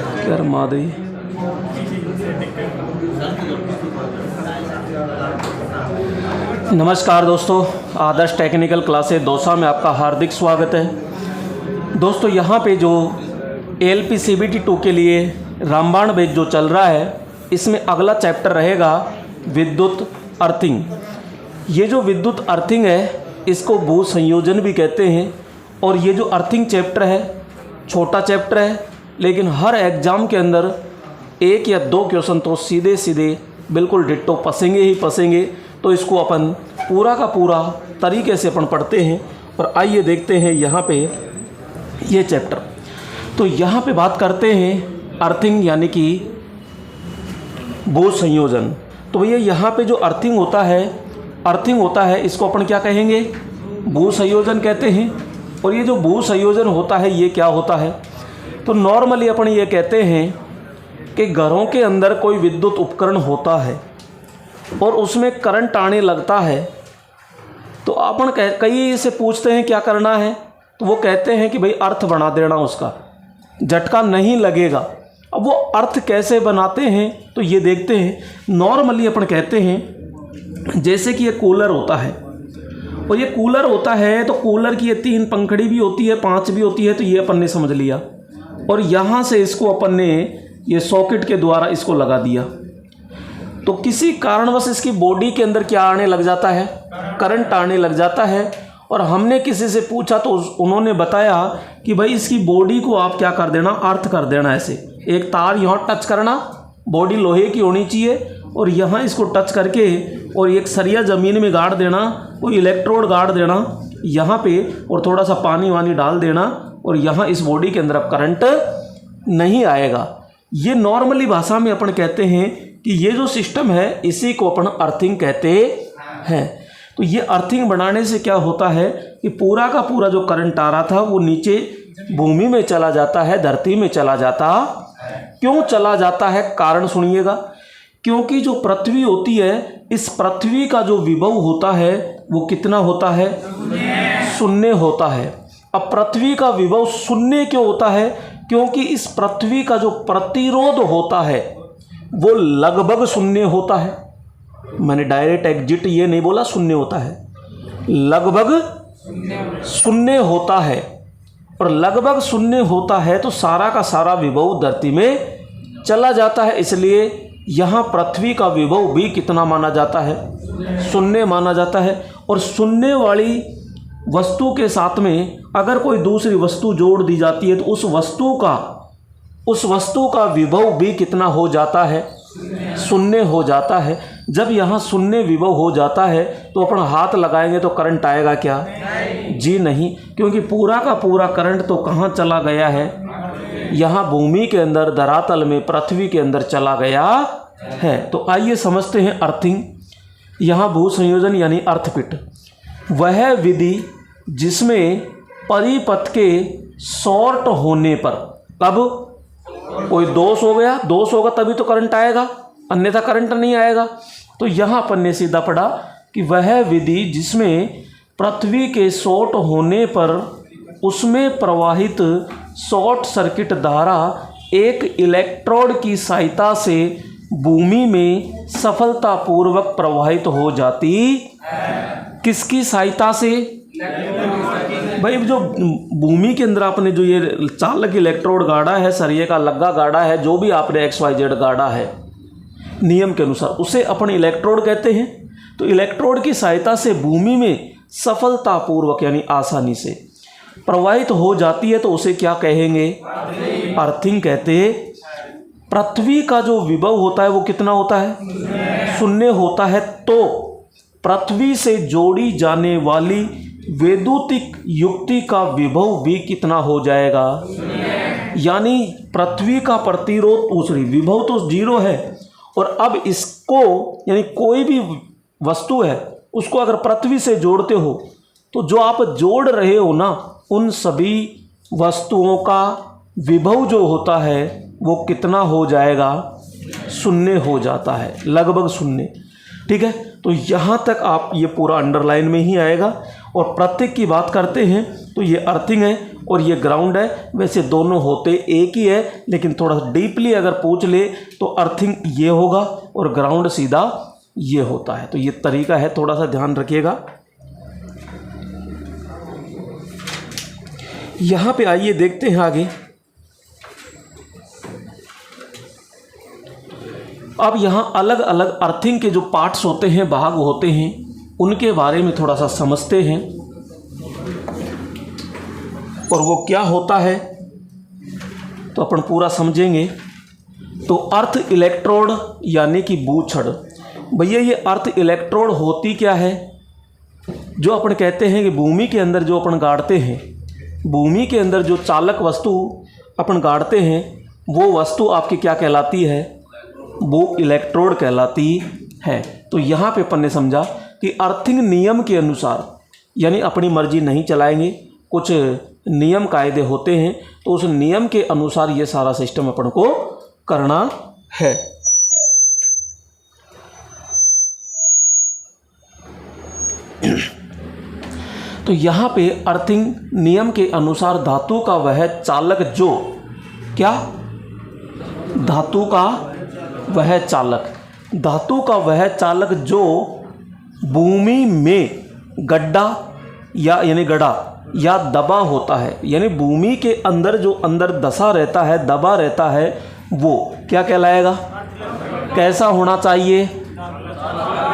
यार माधवी। नमस्कार दोस्तों, आदर्श टेक्निकल क्लासेस दौसा में आपका हार्दिक स्वागत है। दोस्तों यहाँ पे जो LPCBT2 के लिए रामबाण बैच जो चल रहा है, इसमें अगला चैप्टर रहेगा विद्युत अर्थिंग। ये जो विद्युत अर्थिंग है इसको भू संयोजन भी कहते हैं। और ये जो अर्थिंग चैप्टर है छोटा चैप्टर है, लेकिन हर एग्ज़ाम के अंदर 1 या 2 क्वेश्चन तो सीधे सीधे बिल्कुल डिट्टो पसेंगे ही पसेंगे। तो इसको अपन पूरा का पूरा तरीके से अपन पढ़ते हैं। और आइए देखते हैं यहाँ पे ये चैप्टर। तो यहाँ पे बात करते हैं अर्थिंग यानी कि भू संयोजन। तो भैया यहाँ पे जो अर्थिंग होता है इसको अपन क्या कहेंगे? भू संयोजन कहते हैं। और ये जो भू संयोजन होता है ये क्या होता है? तो नॉर्मली अपन ये कहते हैं कि घरों के अंदर कोई विद्युत उपकरण होता है और उसमें करंट आने लगता है। तो अपन कई से पूछते हैं क्या करना है, तो वो कहते हैं कि भाई अर्थ बना देना, उसका झटका नहीं लगेगा। अब वो अर्थ कैसे बनाते हैं तो ये देखते हैं। नॉर्मली अपन कहते हैं जैसे कि ये कूलर होता है, और ये कूलर होता है तो कूलर की ये 3 पंखड़ी भी होती है, 5 भी होती है। तो ये अपन ने समझ लिया, और यहाँ से इसको अपन ने ये सॉकेट के द्वारा इसको लगा दिया। तो किसी कारणवश इसकी बॉडी के अंदर क्या आने लग जाता है? करंट आने लग जाता है। और हमने किसी से पूछा तो उन्होंने बताया कि भाई इसकी बॉडी को आप क्या कर देना, अर्थ कर देना। ऐसे एक तार यहाँ टच करना, बॉडी लोहे की होनी चाहिए, और यहाँ इसको टच करके और एक सरिया ज़मीन में गाड़ देना, कोई इलेक्ट्रोड गाड़ देना यहाँ पे, और थोड़ा सा पानी वानी डाल देना, और यहाँ इस बॉडी के अंदर अब करंट नहीं आएगा। ये नॉर्मली भाषा में अपन कहते हैं कि ये जो सिस्टम है इसी को अपन अर्थिंग कहते हैं। तो ये अर्थिंग बनाने से क्या होता है कि पूरा का पूरा जो करंट आ रहा था वो नीचे भूमि में चला जाता है, धरती में चला जाता। क्यों चला जाता है? कारण सुनिएगा। क्योंकि जो पृथ्वी होती है, इस पृथ्वी का जो विभव होता है वो कितना होता है? शून्य होता है। अब पृथ्वी का विभव शून्य क्यों होता है? क्योंकि इस पृथ्वी का जो प्रतिरोध होता है वो लगभग शून्य होता है। मैंने डायरेक्ट एग्जिट ये नहीं बोला शून्य होता है, लगभग शून्य होता है। और लगभग शून्य होता है तो सारा का सारा विभव धरती में चला जाता है। इसलिए यहाँ पृथ्वी का विभव भी कितना माना जाता है? शून्य माना जाता है। और शून्य वाली वस्तु के साथ में अगर कोई दूसरी वस्तु जोड़ दी जाती है तो उस वस्तु का विभव भी कितना हो जाता है? शून्य हो जाता है। जब यहाँ शून्य विभव हो जाता है तो अपन हाथ लगाएंगे तो करंट आएगा क्या? जी नहीं, क्योंकि पूरा का पूरा करंट तो कहाँ चला गया है? यहाँ भूमि के अंदर, धरातल में, पृथ्वी के अंदर चला गया है। तो आइए समझते हैं अर्थिंग। यहाँ भू संयोजन यानी अर्थपिट वह विधि जिसमें परिपथ के शॉर्ट होने पर, अब कोई दोष होगा तभी तो करंट आएगा, अन्यथा करंट नहीं आएगा। तो यहाँ अपन ने सीधा पढ़ा कि वह विधि जिसमें पृथ्वी के शॉर्ट होने पर उसमें प्रवाहित शॉर्ट सर्किट धारा एक इलेक्ट्रोड की सहायता से भूमि में सफलतापूर्वक प्रवाहित हो जाती। किसकी सहायता से? भाई जो भूमि के अंदर आपने जो ये चालक इलेक्ट्रोड गाड़ा है, सरिये का लग्गा गाड़ा है, जो भी आपने XYZ गाड़ा है नियम के अनुसार, उसे अपन इलेक्ट्रोड कहते हैं। तो इलेक्ट्रोड की सहायता से भूमि में सफलतापूर्वक यानी आसानी से प्रवाहित हो जाती है, तो उसे क्या कहेंगे? अर्थिंग कहते हैं। पृथ्वी का जो विभव होता है वो कितना होता है? शून्य होता है। तो पृथ्वी से जोड़ी जाने वाली वैद्युतिक युक्ति का विभव भी कितना हो जाएगा? यानी पृथ्वी का प्रतिरोध, विभव तो 0 है। और अब इसको यानी कोई भी वस्तु है उसको अगर पृथ्वी से जोड़ते हो तो जो आप जोड़ रहे हो ना, उन सभी वस्तुओं का विभव जो होता है वो कितना हो जाएगा? शून्य हो जाता है, लगभग शून्य। ठीक है, तो यहाँ तक आप ये पूरा अंडरलाइन में ही आएगा। और प्रत्येक की बात करते हैं तो ये अर्थिंग है। और ये ग्राउंड है। वैसे दोनों होते एक ही है, लेकिन थोड़ा डीपली अगर पूछ ले तो अर्थिंग ये होगा और ग्राउंड सीधा ये होता है। तो ये तरीका है, थोड़ा सा ध्यान रखिएगा। यहाँ पे आइए देखते हैं आगे। अब यहाँ अलग अलग अर्थिंग के जो पार्ट्स होते हैं, भाग होते हैं, उनके बारे में थोड़ा सा समझते हैं और वो क्या होता है तो अपन पूरा समझेंगे। तो अर्थ इलेक्ट्रोड यानी कि बूछड़। भैया ये अर्थ इलेक्ट्रोड होती क्या है? जो अपन कहते हैं कि भूमि के अंदर जो अपन गाड़ते हैं, भूमि के अंदर जो चालक वस्तु अपन गाड़ते हैं, वो वस्तु आपकी क्या कहलाती है? वो इलेक्ट्रोड कहलाती है। तो यहाँ पे अपन ने समझा कि अर्थिंग नियम के अनुसार, यानी अपनी मर्जी नहीं चलाएंगे, कुछ नियम कायदे होते हैं, तो उस नियम के अनुसार ये सारा सिस्टम अपन को करना है। तो यहाँ पे अर्थिंग नियम के अनुसार धातु का वह चालक जो क्या? धातु का वह चालक, धातु का वह चालक जो भूमि में गड्ढा या यानी गड्ढा या दबा होता है, यानी भूमि के अंदर जो अंदर दसा रहता है, दबा रहता है, वो क्या कहलाएगा? कैसा होना चाहिए?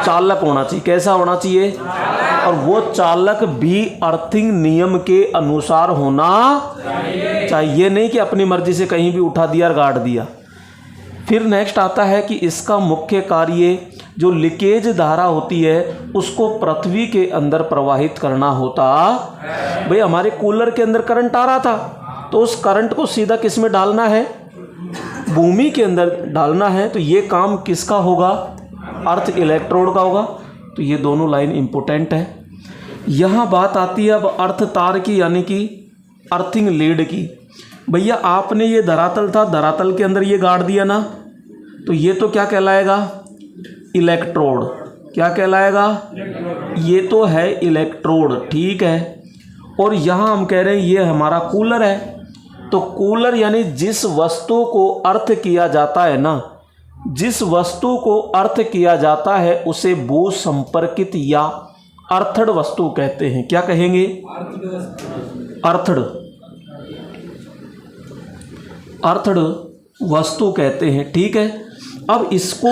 चालक होना चाहिए। कैसा होना चाहिए? और वो चालक भी अर्थिंग नियम के अनुसार होना चाहिए, नहीं कि अपनी मर्जी से कहीं भी उठा दिया और गाड़ दिया। फिर नेक्स्ट आता है कि इसका मुख्य कार्य जो लीकेज धारा होती है उसको पृथ्वी के अंदर प्रवाहित करना होता। भाई हमारे कूलर के अंदर करंट आ रहा था, तो उस करंट को सीधा किस में डालना है? भूमि के अंदर डालना है। तो ये काम किसका होगा? अर्थ इलेक्ट्रोड का होगा। तो ये दोनों लाइन इम्पोर्टेंट है। यहाँ बात आती है अब अर्थ तार की, यानी कि अर्थिंग लीड की। भैया आपने ये धरातल था, धरातल के अंदर ये गाड़ दिया ना, तो ये तो क्या कहलाएगा? इलेक्ट्रोड। क्या कहलाएगा? ये तो है इलेक्ट्रोड, ठीक है। और यहाँ हम कह रहे हैं ये हमारा कूलर है। तो कूलर यानी जिस वस्तु को अर्थ किया जाता है ना, जिस वस्तु को अर्थ किया जाता है उसे भू संपर्कित या अर्थड वस्तु कहते हैं। क्या कहेंगे? अर्थड, अर्थड वस्तु कहते हैं, ठीक है। अब इसको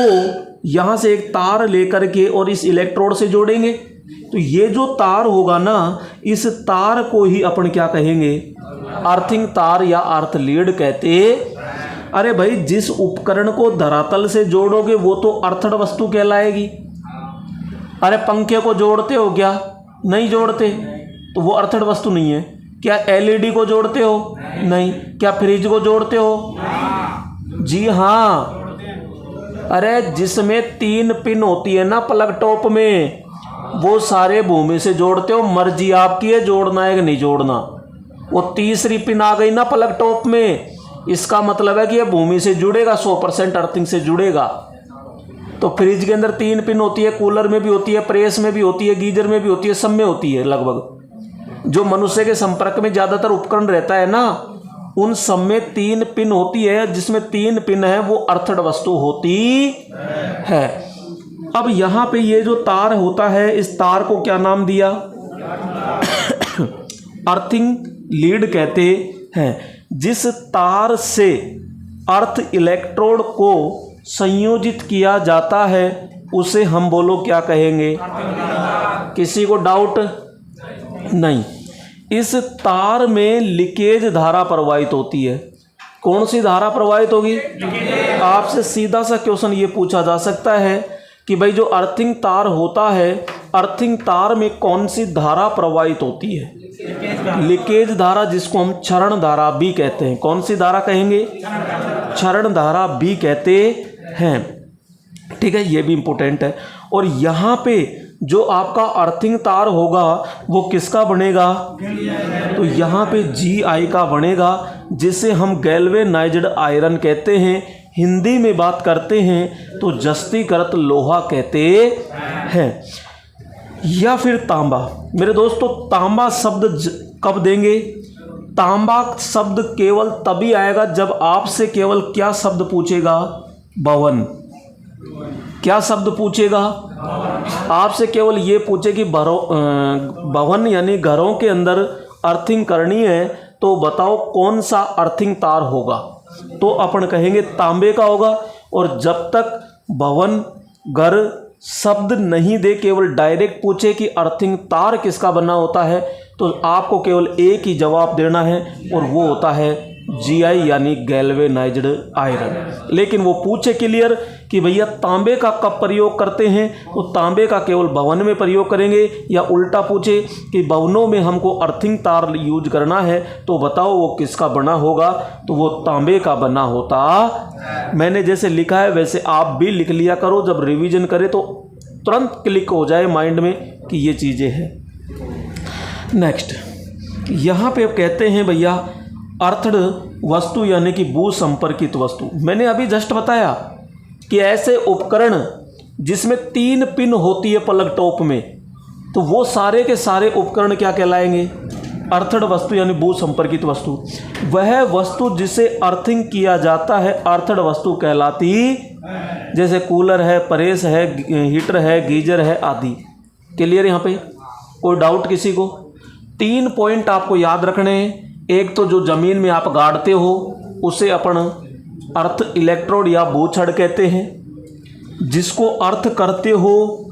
यहाँ से एक तार लेकर के और इस इलेक्ट्रोड से जोड़ेंगे, तो ये जो तार होगा ना, इस तार को ही अपन क्या कहेंगे? अर्थिंग तार या अर्थ लीड कहते। अरे भाई जिस उपकरण को धरातल से जोड़ोगे वो तो अर्थड वस्तु कहलाएगी। अरे पंखे को जोड़ते हो क्या? नहीं जोड़ते, तो वो अर्थड वस्तु नहीं है। क्या एलईडी को जोड़ते हो? नहीं। क्या फ्रिज को जोड़ते हो? जी हाँ। अरे जिसमें 3 पिन होती है ना प्लग टॉप में, वो सारे भूमि से जोड़ते हो। मर्जी आपकी है जोड़ना है कि नहीं जोड़ना। वो तीसरी पिन आ गई ना प्लग टॉप में, इसका मतलब है कि ये भूमि से जुड़ेगा, 100% अर्थिंग से जुड़ेगा। तो फ्रिज के अंदर 3 पिन होती है, कूलर में भी होती है, प्रेस में भी होती है, गीजर में भी होती है, सब में होती है लगभग। जो मनुष्य के संपर्क में ज़्यादातर उपकरण रहता है ना, उन सब में 3 पिन होती है। जिसमें 3 पिन है वो अर्थड वस्तु होती है। अब यहाँ पे ये जो तार होता है, इस तार को क्या नाम दिया? अर्थिंग लीड कहते हैं। जिस तार से अर्थ इलेक्ट्रोड को संयोजित किया जाता है उसे हम बोलो क्या कहेंगे? किसी को डाउट नहीं? इस तार में लीकेज धारा प्रवाहित होती है। कौन सी धारा प्रवाहित होगी? आपसे सीधा सा क्वेश्चन ये पूछा जा सकता है कि भाई जो अर्थिंग तार होता है, अर्थिंग तार में कौन सी धारा प्रवाहित होती है? लीकेज धारा, जिसको हम क्षरण धारा भी कहते हैं। कौन सी धारा कहेंगे? क्षरण धारा भी कहते हैं, ठीक है। ये भी इम्पोर्टेंट है। और यहाँ पे जो आपका अर्थिंग तार होगा वो किसका बनेगा? तो यहाँ पे GI का बनेगा, जिसे हम गैल्वेनाइज्ड आयरन कहते हैं। हिंदी में बात करते हैं तो जस्तीकृत लोहा कहते हैं। या फिर तांबा। मेरे दोस्तों तांबा शब्द कब देंगे? तांबा शब्द केवल तभी आएगा जब आपसे केवल क्या शब्द पूछेगा? भवन। क्या शब्द पूछेगा? आपसे केवल ये पूछे कि भवन यानी घरों के अंदर अर्थिंग करनी है, तो बताओ कौन सा अर्थिंग तार होगा? तो अपन कहेंगे तांबे का होगा। और जब तक भवन घर शब्द नहीं दे, केवल डायरेक्ट पूछे कि अर्थिंग तार किसका बना होता है, तो आपको केवल एक ही जवाब देना है और वो होता है GI यानी गैल्वेनाइज्ड आयरन। लेकिन वो पूछे क्लियर कि भैया तांबे का कब प्रयोग करते हैं, तो तांबे का केवल भवन में प्रयोग करेंगे। या उल्टा पूछे कि भवनों में हमको अर्थिंग तार यूज करना है, तो बताओ वो किसका बना होगा, तो वो तांबे का बना होता। मैंने जैसे लिखा है वैसे आप भी लिख लिया करो, जब रिवीजन करें तो तुरंत क्लिक हो जाए माइंड में कि ये चीज़ें हैं। नेक्स्ट यहाँ पे कहते हैं भैया अर्थड वस्तु यानी कि भू संपर्कित वस्तु। मैंने अभी जस्ट बताया कि ऐसे उपकरण जिसमें 3 पिन होती है प्लग टॉप में, तो वो सारे के सारे उपकरण क्या कहलाएंगे? अर्थड वस्तु यानी भू संपर्कित वस्तु। वह वस्तु जिसे अर्थिंग किया जाता है अर्थड वस्तु कहलाती, जैसे कूलर है, प्रेस है, हीटर है, गीजर है आदि। क्लियर यहाँ पे? कोई डाउट किसी को? 3 पॉइंट आपको याद रखने हैं। एक तो जो ज़मीन में आप गाड़ते हो उसे अपन अर्थ इलेक्ट्रोड या भू छड़ कहते हैं, जिसको अर्थ करते हो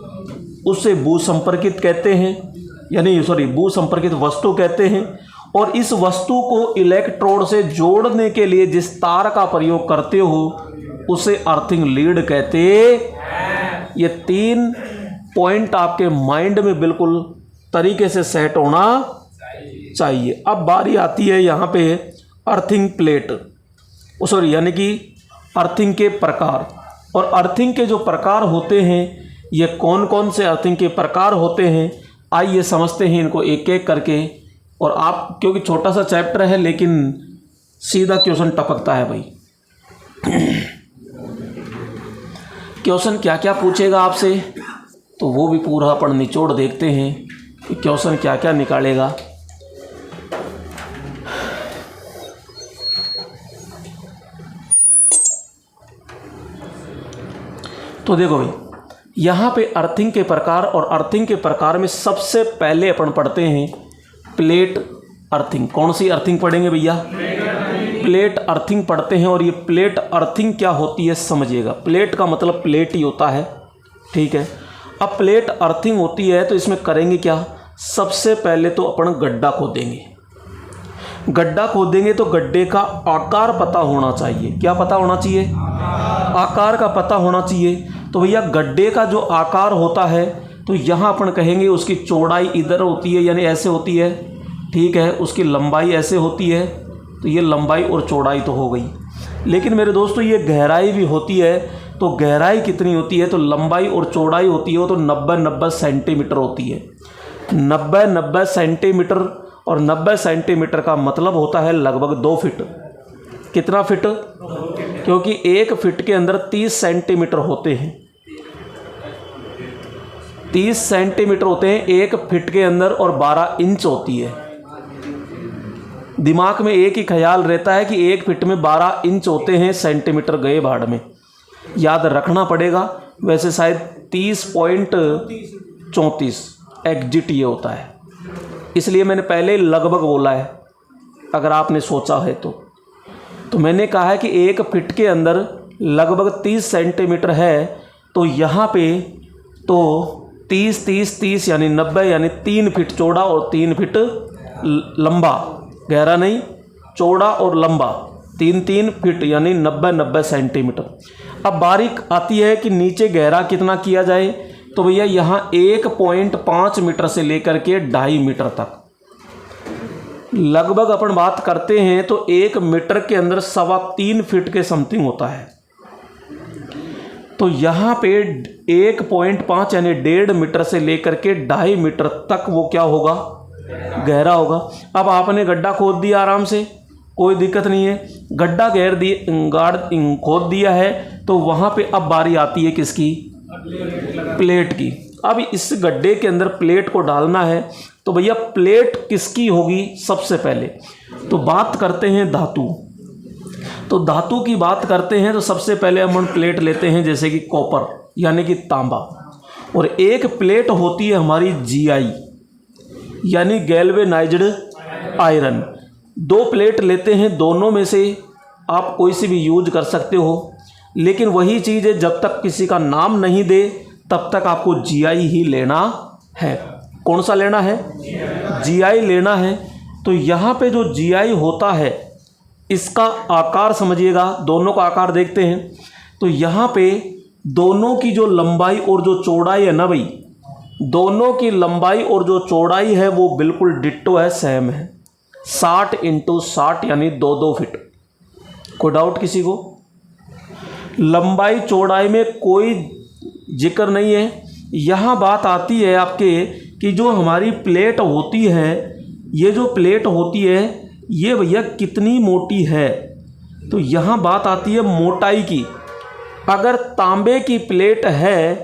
उसे भू संपर्कित कहते हैं, यानी भू संपर्कित वस्तु कहते हैं। और इस वस्तु को इलेक्ट्रोड से जोड़ने के लिए जिस तार का प्रयोग करते हो उसे अर्थिंग लीड कहते। ये 3 पॉइंट आपके माइंड में बिल्कुल तरीके से सेट होना चाहिए। अब बारी आती है यहाँ पे अर्थिंग प्लेट, यानी कि अर्थिंग के प्रकार। और अर्थिंग के जो प्रकार होते हैं, ये कौन कौन से अर्थिंग के प्रकार होते हैं, आइए समझते हैं इनको एक एक करके। और आप, क्योंकि छोटा सा चैप्टर है लेकिन सीधा क्वेश्चन टपकता है भाई। क्वेश्चन क्या क्या पूछेगा आपसे, तो वो भी पूरा अपन निचोड़ देखते हैं कि क्वेश्चन क्या क्या निकालेगा। तो देखो भाई, यहाँ पे अर्थिंग के प्रकार, और अर्थिंग के प्रकार में सबसे पहले अपन पढ़ते हैं प्लेट अर्थिंग। कौन सी अर्थिंग पढ़ेंगे भैया? प्लेट अर्थिंग पढ़ते हैं। और ये प्लेट अर्थिंग क्या होती है समझिएगा। प्लेट का मतलब प्लेट ही होता है, ठीक है। अब प्लेट अर्थिंग होती है तो इसमें करेंगे क्या? सबसे पहले तो अपन गड्ढा खोदेंगे। गड्ढा खोदेंगे तो गड्ढे का आकार पता होना चाहिए। क्या पता होना चाहिए? आकार का पता होना चाहिए। तो भैया गड्ढे का जो आकार होता है, तो यहाँ अपन कहेंगे उसकी चौड़ाई इधर होती है, यानी ऐसे होती है, ठीक है। उसकी लंबाई ऐसे होती है, तो ये लंबाई और चौड़ाई तो हो गई। लेकिन मेरे दोस्तों ये गहराई भी होती है। तो गहराई कितनी होती है? तो लंबाई और चौड़ाई होती है वो तो 90-90 सेंटीमीटर होती है। 90-90 सेंटीमीटर, और 90 सेंटीमीटर का मतलब होता है लगभग 2 फीट। कितना फिट? क्योंकि 1 फीट के अंदर 30 सेंटीमीटर होते हैं। 30 सेंटीमीटर होते हैं 1 फीट के अंदर, और 12 इंच होती है। दिमाग में एक ही ख्याल रहता है कि 1 फीट में 12 इंच होते हैं, सेंटीमीटर गए भाड़ में, याद रखना पड़ेगा। वैसे शायद 30.34 एग्जिट ये होता है, इसलिए मैंने पहले लगभग बोला है, अगर आपने सोचा है तो मैंने कहा है कि 1 फीट के अंदर लगभग 30 सेंटीमीटर है। तो यहाँ पे तो 30 यानी 90, यानी 3 फीट चौड़ा और 3 फीट लंबा, गहरा नहीं, चौड़ा और लंबा, 3 फीट यानी 90 सेंटीमीटर। अब बारीक आती है कि नीचे गहरा कितना किया जाए। तो भैया यहाँ 1.5 मीटर से लेकर के 2.5 मीटर तक लगभग अपन बात करते हैं, तो 1 मीटर के अंदर 3.25 फीट के समथिंग होता है। तो यहाँ पे 1.5 यानी 1.5 मीटर से लेकर के 2.5 मीटर तक वो क्या होगा? गहरा होगा। अब आपने गड्ढा खोद दिया आराम से, कोई दिक्कत नहीं है, गड्ढा खोद दिया है, तो वहाँ पे अब बारी आती है किसकी? प्लेट की। अब इस गड्ढे के अंदर प्लेट को डालना है, तो भैया प्लेट किसकी होगी? सबसे पहले तो बात करते हैं धातु। तो धातु की बात करते हैं तो सबसे पहले हम प्लेट लेते हैं जैसे कि कॉपर यानी कि तांबा, और एक प्लेट होती है हमारी जीआई यानी गैल्वेनाइज्ड आयरन। दो प्लेट लेते हैं, दोनों में से आप कोई सी भी यूज कर सकते हो, लेकिन वही चीज़ है जब तक किसी का नाम नहीं दे तब तक आपको जीआई ही लेना है। कौन सा लेना है? जीआई लेना है। तो यहाँ पे जो जीआई होता है इसका आकार समझिएगा, दोनों का आकार देखते हैं। तो यहाँ पे दोनों की जो लंबाई और जो चौड़ाई है ना भाई, दोनों की लंबाई और जो चौड़ाई है वो बिल्कुल डिट्टो है, सेम है। 60 × 60 यानी 2-2 फीट। कोई डाउट किसी को? लंबाई चौड़ाई में कोई जिक्र नहीं है। यहाँ बात आती है आपके कि जो हमारी प्लेट होती है, ये जो प्लेट होती है ये भैया कितनी मोटी है। तो यहाँ बात आती है मोटाई की। अगर तांबे की प्लेट है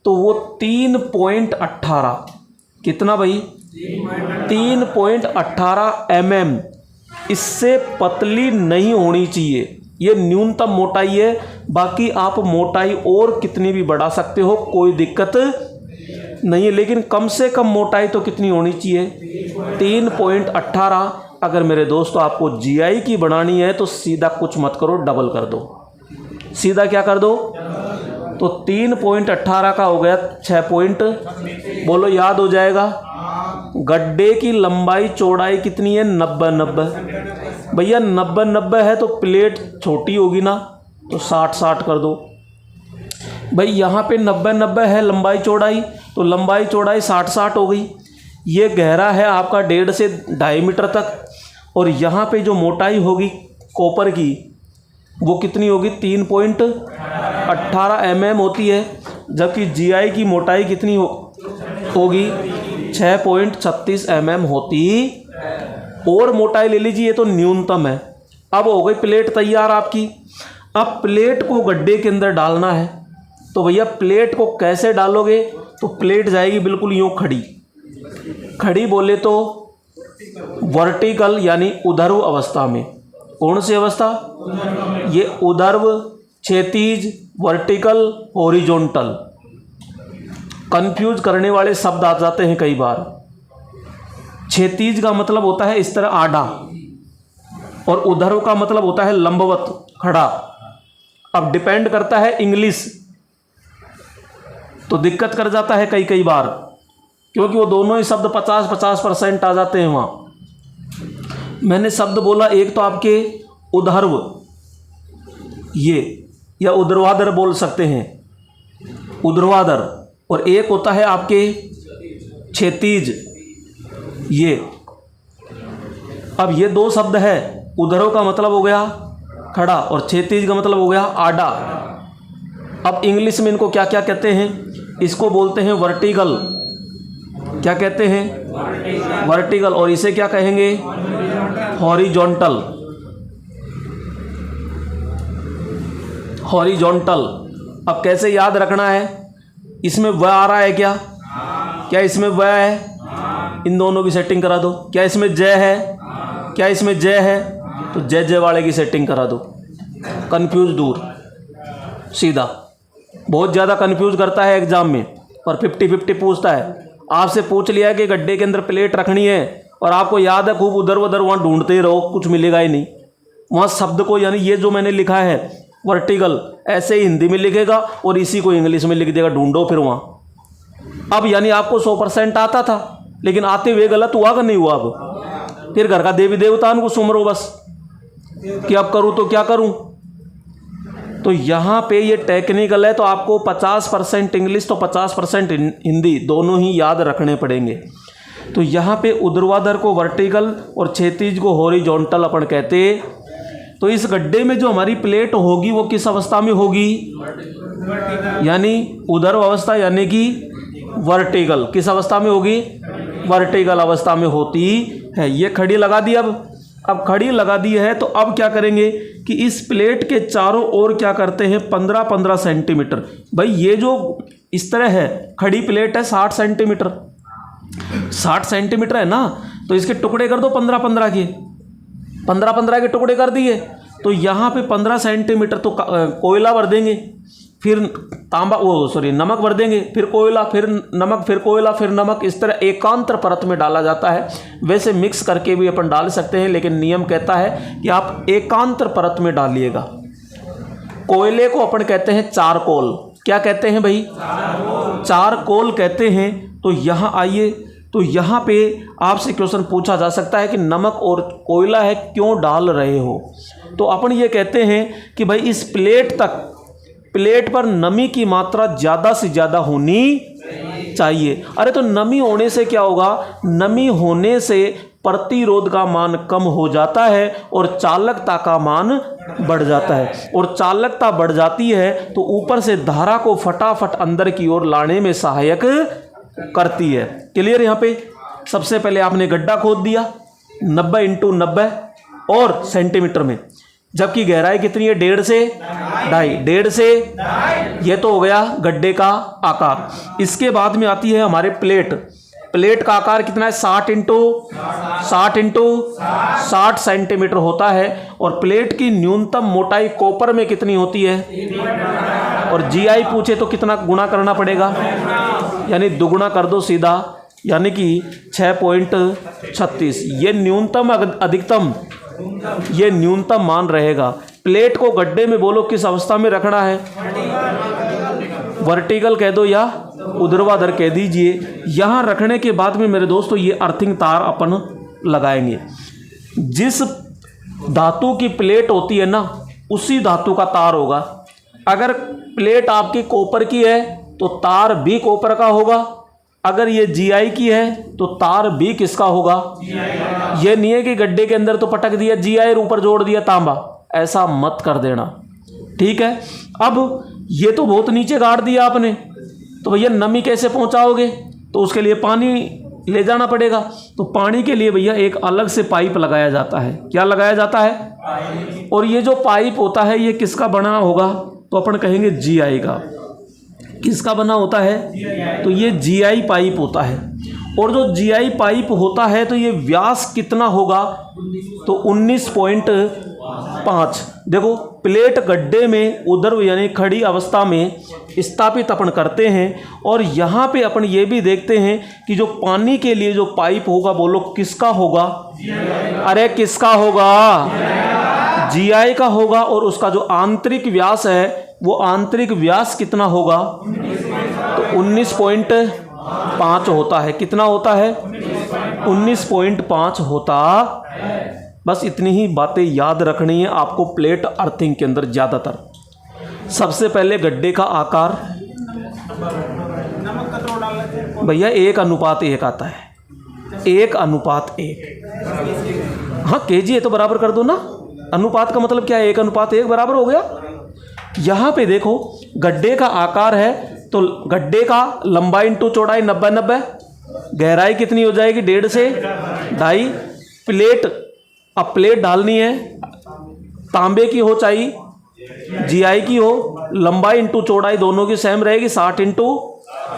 तो वो 3.18, कितना भाई? 3.18 mm, इससे पतली नहीं होनी चाहिए। ये न्यूनतम मोटाई है। बाकी आप मोटाई और कितनी भी बढ़ा सकते हो, कोई दिक्कत नहीं है, लेकिन कम से कम मोटाई तो कितनी होनी चाहिए? 3.18। अगर मेरे दोस्तों आपको जीआई की बनानी है तो सीधा कुछ मत करो, डबल कर दो। सीधा क्या कर दो? तो 3.18 का हो गया 6 बोलो, याद हो जाएगा। गड्ढे की लंबाई चौड़ाई कितनी है? 90 भैया 90 है तो प्लेट छोटी होगी ना, तो 60 कर दो भाई। यहाँ पे 90 है लंबाई चौड़ाई, तो लंबाई चौड़ाई 60 हो गई। ये गहरा है आपका 1.5 से 2.5 मीटर तक, और यहाँ पे जो मोटाई होगी कॉपर की वो कितनी होगी? 3.18 mm होती है, जबकि जीआई की मोटाई कितनी होगी? 6.36 mm होती। और मोटाई ले लीजिए, ये तो न्यूनतम है। अब हो गई प्लेट तैयार आपकी। अब प्लेट को गड्ढे के अंदर डालना है। तो भैया प्लेट को कैसे डालोगे? तो प्लेट जाएगी बिल्कुल यूँ खड़ी। खड़ी बोले तो वर्टिकल यानी ऊर्ध्व अवस्था में। कौन सी अवस्था? ये ऊर्ध्व, क्षैतिज, वर्टिकल, हॉरिजॉन्टल। कंफ्यूज करने वाले शब्द आ जाते हैं कई बार। क्षैतिज का मतलब होता है इस तरह आड़ा, और ऊर्ध्व का मतलब होता है लंबवत, खड़ा। अब डिपेंड करता है इंग्लिश, तो दिक्कत कर जाता है कई बार, क्योंकि वो दोनों ही शब्द 50% आ जाते हैं वहाँ। मैंने शब्द बोला, एक तो आपके ऊर्ध्व, ये या ऊर्ध्वाधर बोल सकते हैं, ऊर्ध्वाधर, और एक होता है आपके क्षैतिज, ये। अब ये दो शब्द है, ऊर्ध्व का मतलब हो गया खड़ा और क्षैतिज का मतलब हो गया आड़ा। अब इंग्लिश में इनको क्या क्या कहते हैं? इसको बोलते हैं वर्टिकल। क्या कहते हैं? वर्टिकल। और इसे क्या कहेंगे? हॉरिजॉन्टल। हॉरिजॉन्टल। अब कैसे याद रखना है? इसमें व आ रहा है क्या? क्या इसमें व है? इन दोनों की सेटिंग करा दो। क्या इसमें जय है? क्या इसमें जय है? तो जय जय वाले की सेटिंग करा दो। कंफ्यूज दूर, सीधा। बहुत ज़्यादा कंफ्यूज करता है एग्जाम में, और 50-50 पूछता है। आपसे पूछ लिया है कि गड्ढे के अंदर प्लेट रखनी है, और आपको याद है खूब उधर उधर वहाँ ढूंढते रहो, कुछ मिलेगा ही नहीं। वहाँ शब्द को, यानी ये जो मैंने लिखा है वर्टिकल, ऐसे ही हिंदी में लिखेगा और इसी को इंग्लिश में लिख देगा, ढूंढो फिर वहाँ। अब यानी आपको 100% आता था, लेकिन आते हुए गलत हुआ कि नहीं हुआ? अब फिर घर का देवी देवता को सुमरो बस कि अब करूँ तो क्या करूँ। तो यहाँ पे ये टेक्निकल है, तो आपको 50% इंग्लिश तो 50% हिंदी दोनों ही याद रखने पड़ेंगे। तो यहाँ पे ऊर्ध्वाधर को वर्टिकल और क्षैतिज को हॉरिजॉन्टल अपन कहते। तो इस गड्ढे में जो हमारी प्लेट होगी वो किस अवस्था में होगी? यानी ऊर्ध्व अवस्था, यानी कि वर्टिकल। किस अवस्था में होगी? वर्टिकल अवस्था में होती है। ये खड़ी लगा दी। अब खड़ी लगा दी है, तो अब क्या करेंगे कि इस प्लेट के चारों ओर क्या करते हैं? 15-15 सेंटीमीटर। भाई ये जो इस तरह है, खड़ी प्लेट है 60 सेंटीमीटर, 60 सेंटीमीटर है ना, तो इसके टुकड़े कर दो 15-15 के। 15-15 के टुकड़े कर दिए, तो यहाँ पे 15 सेंटीमीटर तो कोयला भर देंगे, फिर नमक भर देंगे, फिर कोयला, फिर नमक, फिर कोयला, फिर नमक। इस तरह एकांतर परत में डाला जाता है। वैसे मिक्स करके भी अपन डाल सकते हैं, लेकिन नियम कहता है कि आप एकांतर परत में डालिएगा। कोयले को अपन कहते हैं चारकोल। क्या कहते हैं भाई? चारकोल कहते हैं। तो यहाँ आइए, तो यहाँ पे आपसे क्वेश्चन पूछा जा सकता है कि नमक और कोयला है, क्यों डाल रहे हो? तो अपन ये कहते हैं कि भाई इस प्लेट पर नमी की मात्रा ज़्यादा से ज़्यादा होनी चाहिए। अरे तो नमी होने से क्या होगा? नमी होने से प्रतिरोध का मान कम हो जाता है और चालकता का मान बढ़ जाता है, और चालकता बढ़ जाती है तो ऊपर से धारा को फटाफट अंदर की ओर लाने में सहायक करती है। क्लियर? यहाँ पे सबसे पहले आपने गड्ढा खोद दिया 90 × 90 और सेंटीमीटर में, जबकि गहराई कितनी है? 1.5 से 1.5 से, ये तो हो गया गड्ढे का आकार। इसके बाद में आती है हमारे प्लेट का आकार कितना है? 60 × 60 सेंटीमीटर होता है। और प्लेट की न्यूनतम मोटाई कॉपर में कितनी होती है? और जीआई पूछे तो कितना गुणा करना पड़ेगा? यानी दुगुना कर दो सीधा, यानी कि 6.36। ये न्यूनतम अधिकतम, ये न्यूनतम मान रहेगा। प्लेट को गड्ढे में बोलो किस अवस्था में रखना है? वर्टिकल कह दो या ऊर्ध्वाधर कह दीजिए। यहाँ रखने के बाद में मेरे दोस्तों ये अर्थिंग तार अपन लगाएंगे। जिस धातु की प्लेट होती है ना, उसी धातु का तार होगा। अगर प्लेट आपकी कॉपर की है तो तार भी कॉपर का होगा। अगर ये जीआई की है तो तार भी किसका होगा? ये नहीं है कि गड्ढे के अंदर तो पटक दिया जीआई, ऊपर जोड़ दिया तांबा, ऐसा मत कर देना, ठीक है। अब ये तो बहुत नीचे गाड़ दिया आपने, तो भैया नमी कैसे पहुंचाओगे? तो उसके लिए पानी ले जाना पड़ेगा। तो पानी के लिए भैया एक अलग से पाइप लगाया जाता है। क्या लगाया जाता है? और ये जो पाइप होता है ये किसका बना होगा? तो अपन कहेंगे जीआई का। किसका बना होता है? तो ये जीआई पाइप होता है। और जो जीआई पाइप होता है तो ये व्यास कितना होगा? तो 19.5। देखो प्लेट गड्ढे में उधर यानी खड़ी अवस्था में स्थापित अपन करते हैं। और यहाँ पे अपन ये भी देखते हैं कि जो पानी के लिए जो पाइप होगा, बोलो किसका होगा? अरे किसका होगा? जीआई का होगा। और उसका जो आंतरिक व्यास है वो आंतरिक व्यास कितना होगा? तो 19.5 होता है। कितना होता है? 19.5 होता। बस इतनी ही बातें याद रखनी है आपको प्लेट अर्थिंग के अंदर ज़्यादातर। सबसे पहले गड्ढे का आकार भैया 1:1 आता है। 1:1। हाँ केजी है तो बराबर कर दो ना। अनुपात का मतलब क्या है? 1:1 बराबर हो गया। यहाँ पे देखो गड्ढे का आकार है तो गड्ढे का लंबाई इंटू चौड़ाई 90-90, गहराई कितनी हो जाएगी? 1.5 से 2.5। प्लेट, अब प्लेट डालनी है, तांबे की हो चाहे जीआई की हो, लंबाई इंटू चौड़ाई दोनों की सेम रहेगी 60 ×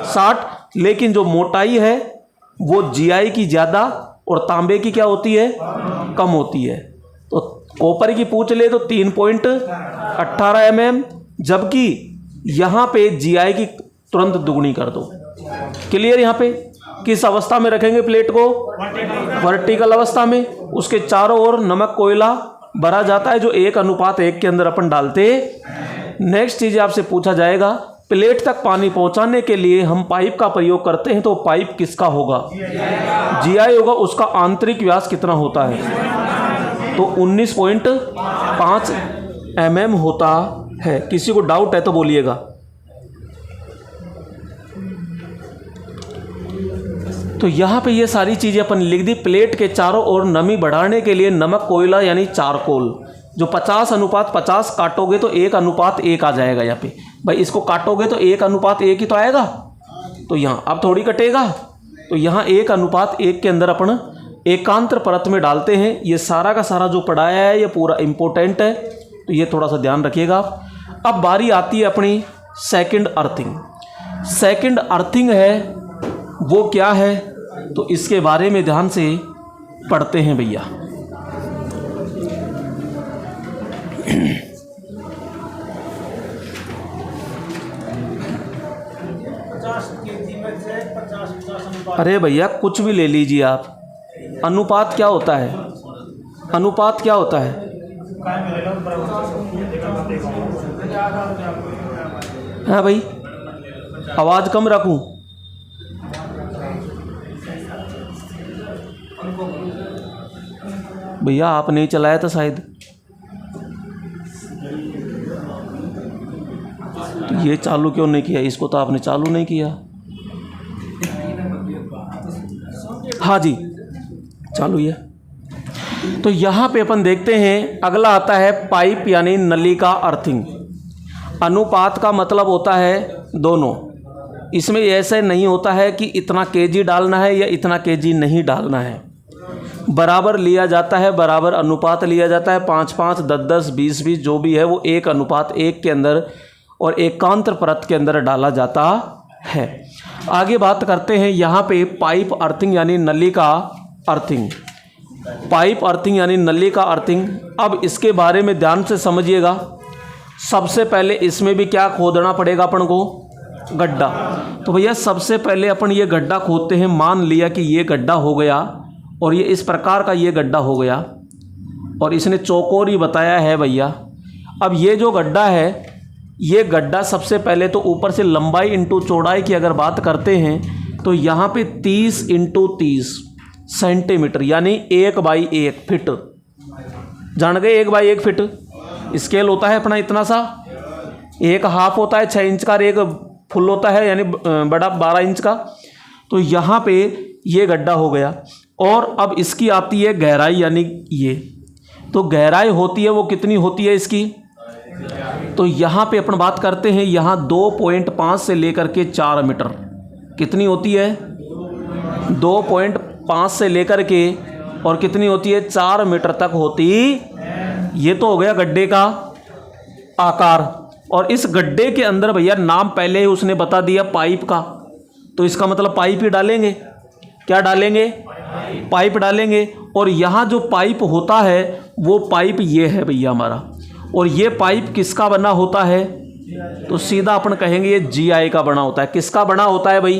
60। लेकिन जो मोटाई है वो जीआई की ज़्यादा और तांबे की क्या होती है? कम होती है। तो कॉपर की पूछ ले तो 3.18 mm, जबकि यहाँ पे जीआई की तुरंत दुगनी कर दो। क्लियर? यहाँ पे किस अवस्था में रखेंगे प्लेट को? वर्टिकल अवस्था में। उसके चारों ओर नमक कोयला भरा जाता है जो 1:1 के अंदर अपन डालते। नेक्स्ट चीज़ आपसे पूछा जाएगा प्लेट तक पानी पहुंचाने के लिए हम पाइप का प्रयोग करते हैं, तो पाइप किसका होगा? जीआई होगा। उसका आंतरिक व्यास कितना होता है? तो 19.5 mm होता है। किसी को डाउट है तो बोलिएगा। तो यहाँ पे ये सारी चीज़ें अपन लिख दी। प्लेट के चारों ओर नमी बढ़ाने के लिए नमक कोयला यानी चारकोल, जो 50:50 काटोगे तो 1:1 आ जाएगा। यहाँ पे भाई इसको काटोगे तो 1:1 ही तो आएगा। तो यहाँ अब थोड़ी कटेगा, तो यहाँ 1:1 के अंदर अपन एकांतर परत में डालते हैं। ये सारा का सारा जो पढ़ाया है ये पूरा इम्पोर्टेंट है, तो ये थोड़ा सा ध्यान रखिएगा। अब बारी आती है अपनी सेकंड अर्थिंग। सेकंड अर्थिंग है वो क्या है? तो इसके बारे में ध्यान से पढ़ते हैं भैया। अरे भैया कुछ भी ले लीजिए आप। अनुपात क्या होता है? अनुपात क्या होता है? हाँ भाई, आवाज़ कम रखूं? भैया आप नहीं चलाया था शायद, तो ये चालू क्यों नहीं किया? इसको तो आपने चालू नहीं किया। हाँ जी, चालू है। तो यहाँ पे अपन देखते हैं, अगला आता है पाइप यानी नली का अर्थिंग। अनुपात का मतलब होता है दोनों। इसमें ऐसे नहीं होता है कि इतना केजी डालना है या इतना केजी नहीं डालना है, बराबर लिया जाता है, बराबर अनुपात लिया जाता है। 5-5, 10-10, 20-20 जो भी है वो 1 अनुपात 1 के अंदर और एकांतर परत के अंदर डाला जाता है। आगे बात करते हैं यहाँ पे पाइप अर्थिंग यानी नली का अर्थिंग। पाइप अर्थिंग यानी नली का अर्थिंग। अब इसके बारे में ध्यान से समझिएगा। सबसे पहले इसमें भी क्या खोदना पड़ेगा अपन को? गड्ढा। तो भैया सबसे पहले अपन ये गड्ढा खोदते हैं। मान लिया कि ये गड्ढा हो गया और ये इस प्रकार का ये गड्ढा हो गया और इसने चौकोर ही बताया है भैया। अब ये जो गड्ढा है, ये गड्ढा सबसे पहले तो ऊपर से लंबाई इंटू चौड़ाई की अगर बात करते हैं तो यहाँ पे 30 इंटू 30 सेंटीमीटर यानी 1/1 फिट। जान गए? 1/1 फिट स्केल होता है अपना इतना सा। एक हाफ होता है 6 इंच का और एक फुल होता है यानी बड़ा 12 इंच का। तो यहाँ पे ये गड्ढा हो गया और अब इसकी आती है गहराई यानी ये। तो गहराई होती है वो कितनी होती है इसकी? तो यहाँ पे अपन बात करते हैं, यहाँ 2.5 से लेकर के 4 मीटर कितनी होती है? 2.5 से लेकर के और कितनी होती है? 4 मीटर तक होती। ये तो हो गया गड्ढे का आकार। और इस गड्ढे के अंदर भैया नाम पहले ही उसने बता दिया पाइप का, तो इसका मतलब पाइप ही डालेंगे। क्या डालेंगे? पाइप डालेंगे। और यहाँ जो पाइप होता है वो पाइप ये है भैया हमारा। और ये पाइप किसका बना होता है? तो सीधा अपन कहेंगे ये जीआई का बना होता है। किसका बना होता है भाई?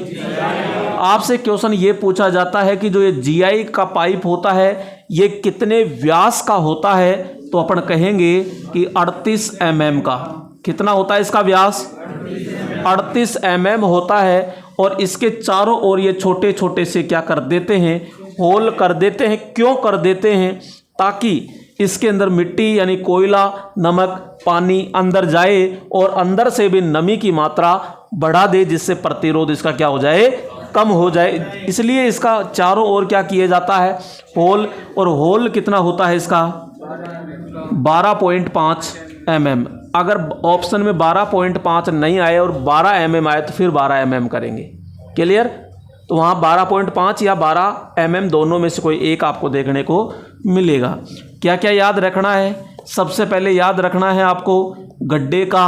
आपसे क्वेश्चन ये पूछा जाता है कि जो ये जीआई का पाइप होता है ये कितने व्यास का होता है? तो अपन कहेंगे कि 38 mm का। कितना होता है इसका व्यास? 38 mm होता है। और इसके चारों ओर ये छोटे छोटे से क्या कर देते हैं? होल कर देते हैं। क्यों कर देते हैं? ताकि इसके अंदर मिट्टी यानी कोयला, नमक, पानी अंदर जाए और अंदर से भी नमी की मात्रा बढ़ा दे, जिससे प्रतिरोध इसका क्या हो जाए? कम हो जाए। इसलिए इसका चारों ओर क्या किया जाता है? होल। और होल कितना होता है इसका? 12.5 mm। अगर ऑप्शन में 12.5 नहीं आए और 12 mm आए तो फिर 12 mm करेंगे। क्लियर? तो वहाँ 12.5 या 12 mm दोनों में से कोई एक आपको देखने को मिलेगा। क्या क्या याद रखना है? सबसे पहले याद रखना है आपको गड्ढे का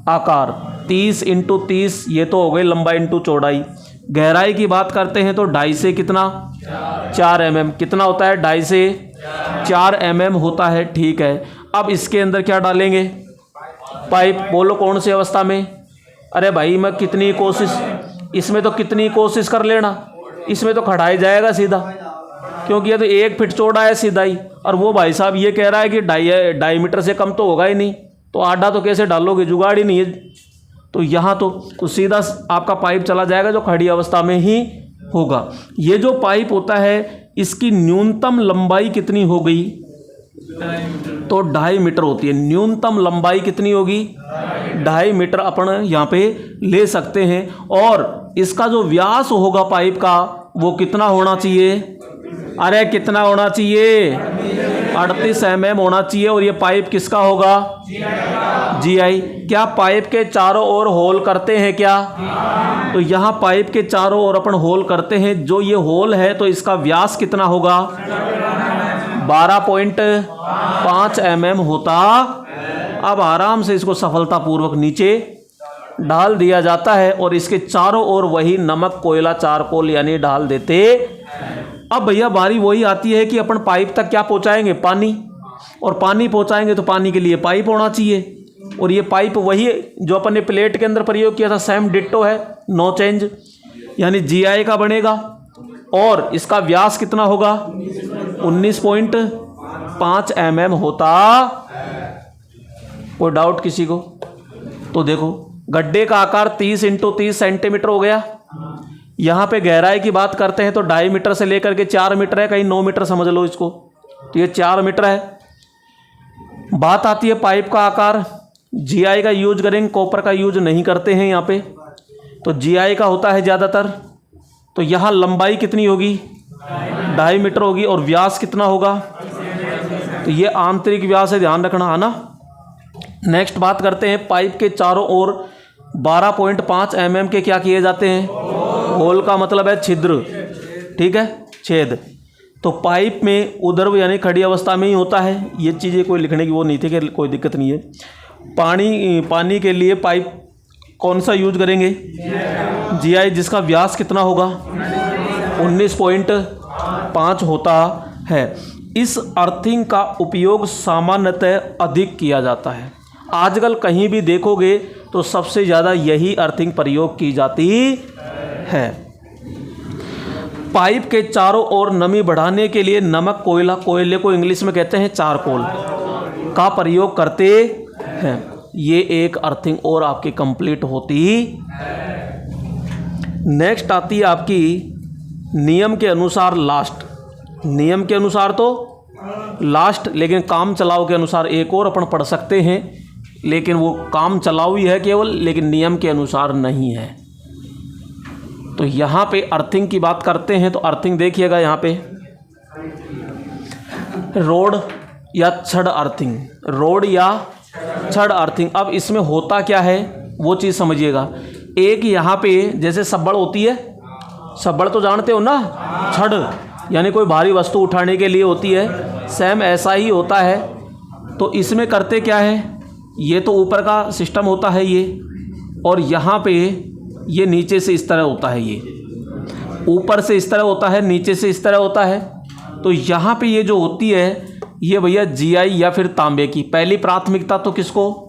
आकार 30 इंटू 30, ये तो हो गई लंबाई इंटू चौड़ाई। गहराई की बात करते हैं तो 2.5 से कितना? 4 mm। कितना होता है? 2.5 से 4 mm होता है। ठीक है। अब इसके अंदर क्या डालेंगे? पाइप। बोलो कौन सी अवस्था में? अरे भाई मैं कितनी कोशिश, इसमें तो कितनी कोशिश कर लेना, इसमें तो खड़ाई जाएगा सीधा, क्योंकि ये तो 1 फीट चौड़ा है सीधा ही। और वो भाई साहब ये कह रहा है कि 2.5 मीटर से कम तो होगा ही नहीं, तो आधा तो कैसे डालोगे? जुगाड़ ही नहीं है। तो यहाँ तो सीधा आपका पाइप चला जाएगा जो खड़ी अवस्था में ही होगा। ये जो पाइप होता है इसकी न्यूनतम लंबाई कितनी हो गई? तो 2.5 मीटर होती है। न्यूनतम लंबाई कितनी होगी? 2.5 मीटर अपन यहाँ पे ले सकते हैं। और इसका जो व्यास होगा पाइप का वो कितना होना चाहिए? अरे कितना होना चाहिए? 38 mm होना चाहिए। और ये पाइप किसका होगा? जीआई। क्या पाइप के चारों ओर होल करते हैं क्या? तो यहाँ पाइप के चारों ओर अपन होल करते हैं। जो ये होल है तो इसका व्यास कितना होगा? 12.5 mm होता। अब आराम से इसको सफलतापूर्वक नीचे डाल दिया जाता है और इसके चारों ओर वही नमक, कोयला, चारकोल यानी डाल देते। अब भैया बारी वही आती है कि अपन पाइप तक क्या पहुंचाएंगे? पानी। और पानी पहुंचाएंगे तो पानी के लिए पाइप होना चाहिए, और ये पाइप वही जो अपन ने प्लेट के अंदर प्रयोग किया था, सेम डिट्टो है, नो चेंज, यानी GI का बनेगा। और इसका व्यास कितना होगा? 19.5 mm होता। कोई डाउट किसी को? तो देखो गड्ढे का आकार 30 × 30 सेंटीमीटर हो गया। यहाँ पे गहराई की बात करते हैं तो 2.5 मीटर से लेकर के 4 मीटर है, कहीं 9 मीटर समझ लो इसको, तो ये 4 मीटर है। बात आती है पाइप का आकार, GI का यूज करेंगे, कॉपर का यूज नहीं करते हैं यहाँ पे, तो GI का होता है ज़्यादातर। तो यहाँ लंबाई कितनी होगी? 2.5 मीटर होगी, और व्यास कितना होगा? तो ये आंतरिक व्यास है, ध्यान रखना है ना। नेक्स्ट बात करते हैं, पाइप के चारों ओर 12.5 mm के क्या किए जाते हैं? होल का मतलब है छिद्र, ठीक है, छेद। तो पाइप में उदर्भ यानी खड़ी अवस्था में ही होता है। ये चीज़ें कोई लिखने की वो नहीं थी कि कोई दिक्कत नहीं है। पानी के लिए पाइप कौन सा यूज करेंगे? GI, जिसका व्यास कितना होगा? 19.5 होता है। इस अर्थिंग का उपयोग सामान्यतः अधिक किया जाता है। आजकल कहीं भी देखोगे तो सबसे ज़्यादा यही अर्थिंग प्रयोग की जाती है। पाइप के चारों ओर नमी बढ़ाने के लिए नमक, कोयला, कोयले को इंग्लिश में कहते हैं चारकोल, का प्रयोग करते हैं। ये एक अर्थिंग और आपकी कंप्लीट होती। नेक्स्ट आती है आपकी नियम के अनुसार लास्ट। नियम के अनुसार तो लास्ट, लेकिन काम चलाओ के अनुसार एक और अपन पढ़ सकते हैं, लेकिन वो काम चलाओ ही है केवल, लेकिन नियम के अनुसार नहीं है। तो यहाँ पे अर्थिंग की बात करते हैं तो अर्थिंग देखिएगा यहाँ पे रोड या छड़ अर्थिंग, रोड या छड़ अर्थिंग। अब इसमें होता क्या है वो चीज़ समझिएगा। एक यहाँ पे जैसे सब्बड़ होती है, सब्बड़ तो जानते हो ना, छड़ यानी कोई भारी वस्तु उठाने के लिए होती है, सेम ऐसा ही होता है। तो इसमें करते क्या है, ये तो ऊपर का सिस्टम होता है ये, और यहाँ पे ये नीचे से इस तरह होता है, ये ऊपर से इस तरह होता है, नीचे से इस तरह होता है। तो यहाँ पे ये जो होती है ये भैया GI या फिर तांबे की, पहली प्राथमिकता तो किसको?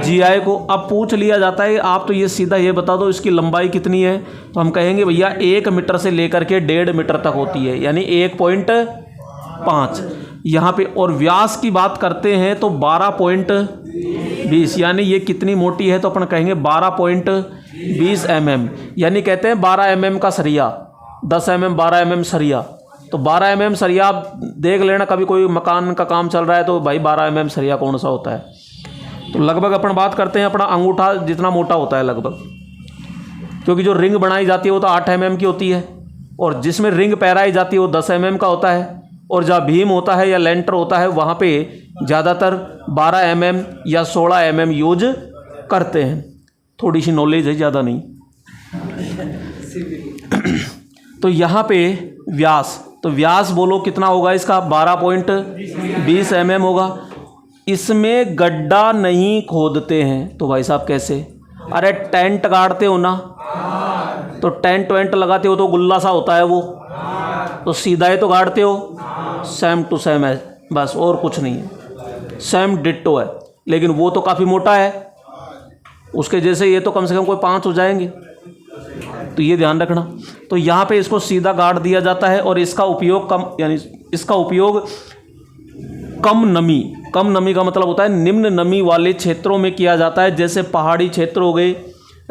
GI को। अब पूछ लिया जाता है आप तो ये सीधा ये बता दो इसकी लंबाई कितनी है, तो हम कहेंगे भैया 1 मीटर से लेकर के 1.5 मीटर तक होती है, यानी 1.5 यहाँ पे। और व्यास की बात करते हैं तो 12.20, यानी ये कितनी मोटी है, तो अपन कहेंगे 12.20 mm, यानी कहते हैं 12 mm का सरिया, 10 mm 12 mm सरिया। तो 12 mm सरिया आप देख लेना, कभी कोई मकान का काम चल रहा है तो भाई 12 mm सरिया कौन सा होता है। तो लगभग अपन बात करते हैं अपना अंगूठा जितना मोटा होता है लगभग, क्योंकि जो रिंग बनाई जाती है वो तो 8 mm की होती है, और जिसमें रिंग पैराई जाती है वो 10 mm का होता है, और जहाँ भीम होता है या लेंटर होता है वहाँ पे ज़्यादातर 12 mm या 16 mm यूज करते हैं। थोड़ी सी नॉलेज है, ज़्यादा नहीं। तो यहाँ पे व्यास, तो व्यास बोलो कितना होगा इसका? 12.20 mm होगा। इसमें गड्ढा नहीं खोदते हैं, तो भाई साहब कैसे? अरे टेंट गाड़ते हो ना, तो टेंट वेंट लगाते हो तो गुल्ला सा होता है वो, तो सीधा ही तो गाड़ते हो, सेम टू सेम है, बस और कुछ नहीं है, सेम डिट्टो है। लेकिन वो तो काफ़ी मोटा है, उसके जैसे ये तो कम से कम कोई 5 हो जाएंगे, तो ये ध्यान रखना। तो यहाँ पे इसको सीधा गाड़ दिया जाता है, और इसका उपयोग कम, यानी इसका उपयोग कम नमी का मतलब होता है निम्न नमी वाले क्षेत्रों में किया जाता है, जैसे पहाड़ी क्षेत्र हो गए,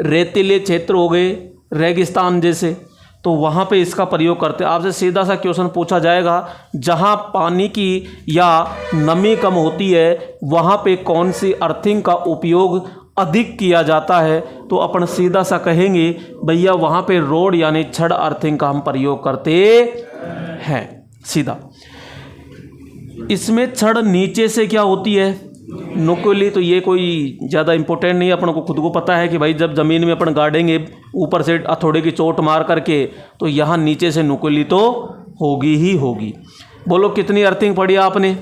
रेतीले क्षेत्र हो गए, रेगिस्तान जैसे, तो वहाँ पे इसका प्रयोग करते हैं। आपसे सीधा सा क्वेश्चन पूछा जाएगा, जहाँ पानी की या नमी कम होती है वहाँ पे कौन सी अर्थिंग का उपयोग अधिक किया जाता है, तो अपन सीधा सा कहेंगे भैया वहाँ पे रोड यानी छड़ अर्थिंग का हम प्रयोग करते हैं, सीधा। इसमें छड़ नीचे से क्या होती है? नुकीली। तो ये कोई ज़्यादा इम्पोर्टेंट नहीं है, अपन को खुद को पता है कि भाई जब ज़मीन में अपन गाड़ेंगे ऊपर से हथौड़े की चोट मार करके, तो यहाँ नीचे से नुकीली तो होगी ही होगी। बोलो कितनी अर्थिंग पढ़ी आपने?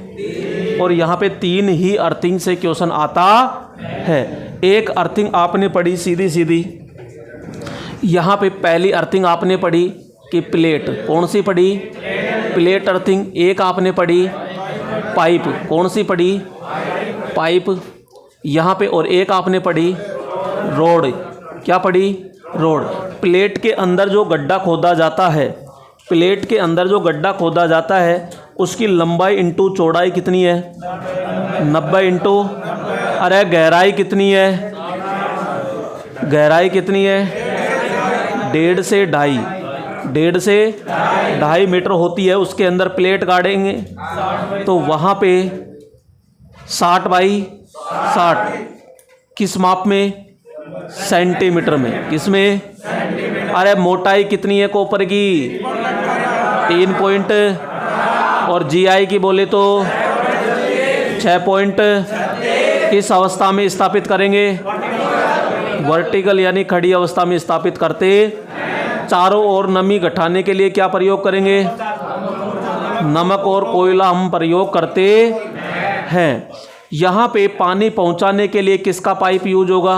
और यहाँ पे 3 ही अर्थिंग से क्वेश्चन आता है। एक अर्थिंग आपने पढ़ी सीधी, यहाँ पे पहली अर्थिंग आपने पढ़ी कि प्लेट, कौन सी पढ़ी? Plate earthing. एक आपने पढ़ी पाइप, कौन सी पढ़ी? पाइप यहाँ पे, और एक आपने पढ़ी रोड। क्या पढ़ी? रोड। प्लेट के अंदर जो गड्ढा खोदा जाता है, प्लेट के अंदर जो गड्ढा खोदा जाता है उसकी लंबाई इंटू चौड़ाई कितनी है? 90 इंटू, अरे गहराई कितनी है? गहराई कितनी है? 1.5 से 2.5 मीटर होती है। उसके अंदर प्लेट गाड़ेंगे तो वहाँ पे 60 बाई 60 किस माप में? सेंटीमीटर में। किसमें? अरे मोटाई कितनी है कॉपर की? 3 पॉइंट, और जीआई की बोले तो 6 पॉइंट। किस अवस्था में स्थापित करेंगे? वर्टिकल यानी खड़ी अवस्था में स्थापित करते। चारों ओर नमी घटाने के लिए क्या प्रयोग करेंगे? नमक और कोयला हम प्रयोग करते हैं। यहाँ पे पानी पहुँचाने के लिए किसका पाइप यूज होगा?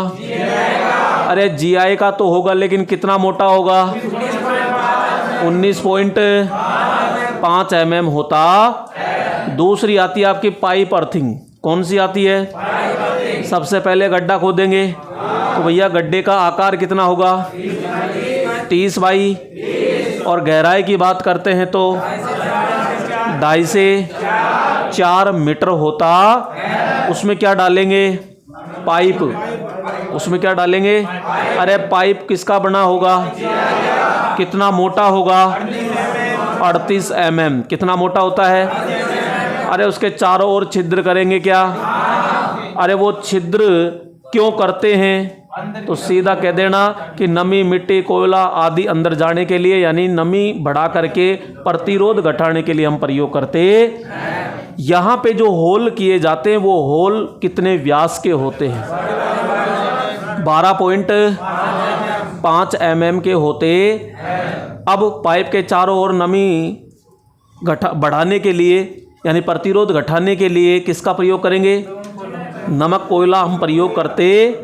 अरे जीआई का तो होगा, लेकिन कितना मोटा होगा? 19.5 mm होता। दूसरी आती है आपकी पाइप अर्थिंग। कौन सी आती है? सबसे पहले गड्ढा खोदेंगे तो भैया गड्ढे का आकार कितना होगा? 30 बाई, और गहराई की बात करते हैं तो 2.5 से 4 मीटर होता। उसमें क्या डालेंगे? पाइप। उसमें क्या डालेंगे? अरे पाइप किसका बना होगा? कितना मोटा होगा? 38 mm। कितना मोटा होता है? अरे उसके चारों ओर छिद्र करेंगे क्या? अरे वो छिद्र क्यों करते हैं? तो सीधा कह देना कि नमी, मिट्टी, कोयला आदि अंदर जाने के लिए, यानी नमी बढ़ा करके प्रतिरोध घटाने के लिए हम प्रयोग करते। यहाँ पे जो होल किए जाते हैं वो होल कितने व्यास के होते हैं? 12.5 mm के होते। अब पाइप के चारों ओर नमी बढ़ाने के लिए यानी प्रतिरोध घटाने के लिए किसका प्रयोग करेंगे? नमक, कोयला हम प्रयोग करते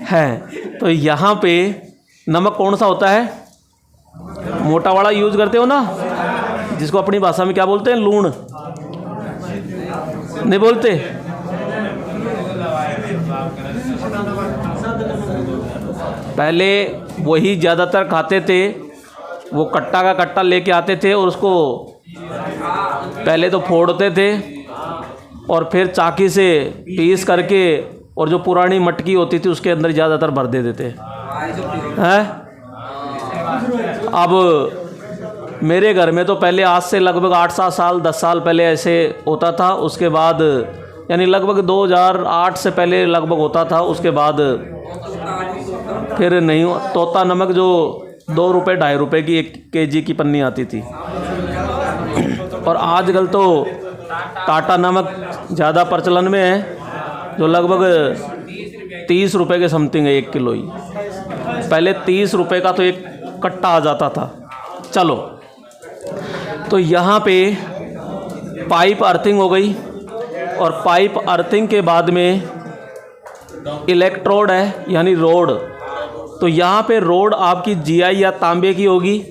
हैं। तो यहाँ पे नमक कौन सा होता है? मोटा वाला यूज करते हो ना, जिसको अपनी भाषा में क्या बोलते हैं? लूण। नहीं बोलते? पहले वही ज़्यादातर खाते थे। वो कट्टा का कट्टा लेके आते थे और उसको पहले तो फोड़ते थे और फिर चाकी से पीस करके, और जो पुरानी मटकी होती थी उसके अंदर ज़्यादातर भर देते थे हैं। अब मेरे घर में तो पहले आज से लगभग 8-7 साल 10 साल पहले ऐसे होता था। उसके बाद यानी लगभग 2008 से पहले लगभग होता था। उसके बाद फिर नहीं। तोता नमक जो 2 रुपये 2.5 रुपये की 1 kg की पन्नी आती थी, और आजकल तो टाटा नमक ज़्यादा प्रचलन में है, जो लगभग 30 रुपये के समथिंग है 1 किलो ही। पहले 30 रुपये का तो एक कट्टा आ जाता था। चलो, तो यहाँ पे पाइप अर्थिंग हो गई, और पाइप अर्थिंग के बाद में इलेक्ट्रोड है यानी रोड। तो यहाँ पे रोड आपकी जीआई या तांबे की होगी,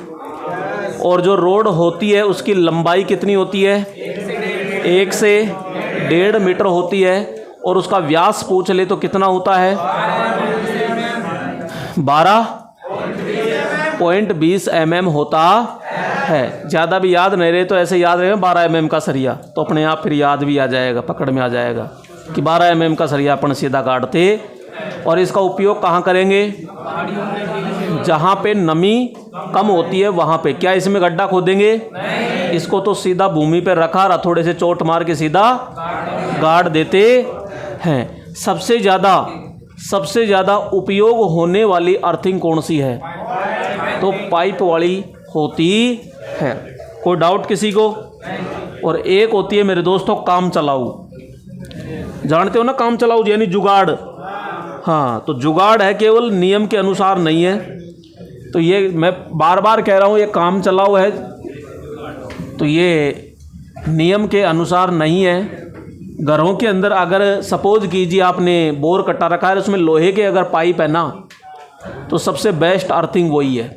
और जो रोड होती है उसकी लंबाई कितनी होती है? 1 से 1.5 मीटर होती है, और उसका व्यास पूछ ले तो कितना होता है? 12.20 mm होता है। ज़्यादा भी याद नहीं रहे तो ऐसे याद रहे 12 mm का सरिया, तो अपने आप फिर याद भी आ जाएगा, पकड़ में आ जाएगा कि 12 mm का सरिया अपन सीधा काटते। और इसका उपयोग कहाँ करेंगे? जहाँ पे नमी कम होती है वहाँ पे। क्या इसमें गड्ढा खोदेंगे? इसको तो सीधा भूमि पे रखा, थोड़े से चोट मार के सीधा गाड़ देते हैं। सबसे ज़्यादा उपयोग होने वाली अर्थिंग कौन सी है? तो पाइप वाली होती है। कोई डाउट किसी को? और एक होती है मेरे दोस्तों काम चलाऊ। जानते हो ना काम चलाऊ यानी जुगाड़। हाँ, तो जुगाड़ है, केवल नियम के अनुसार नहीं है। तो ये मैं बार बार कह रहा हूँ, ये काम चलाऊ है तो ये नियम के अनुसार नहीं है। घरों के अंदर अगर सपोज कीजिए आपने बोर कट्टा रखा है, उसमें लोहे के अगर पाइप है ना, तो सबसे बेस्ट अर्थिंग वही है।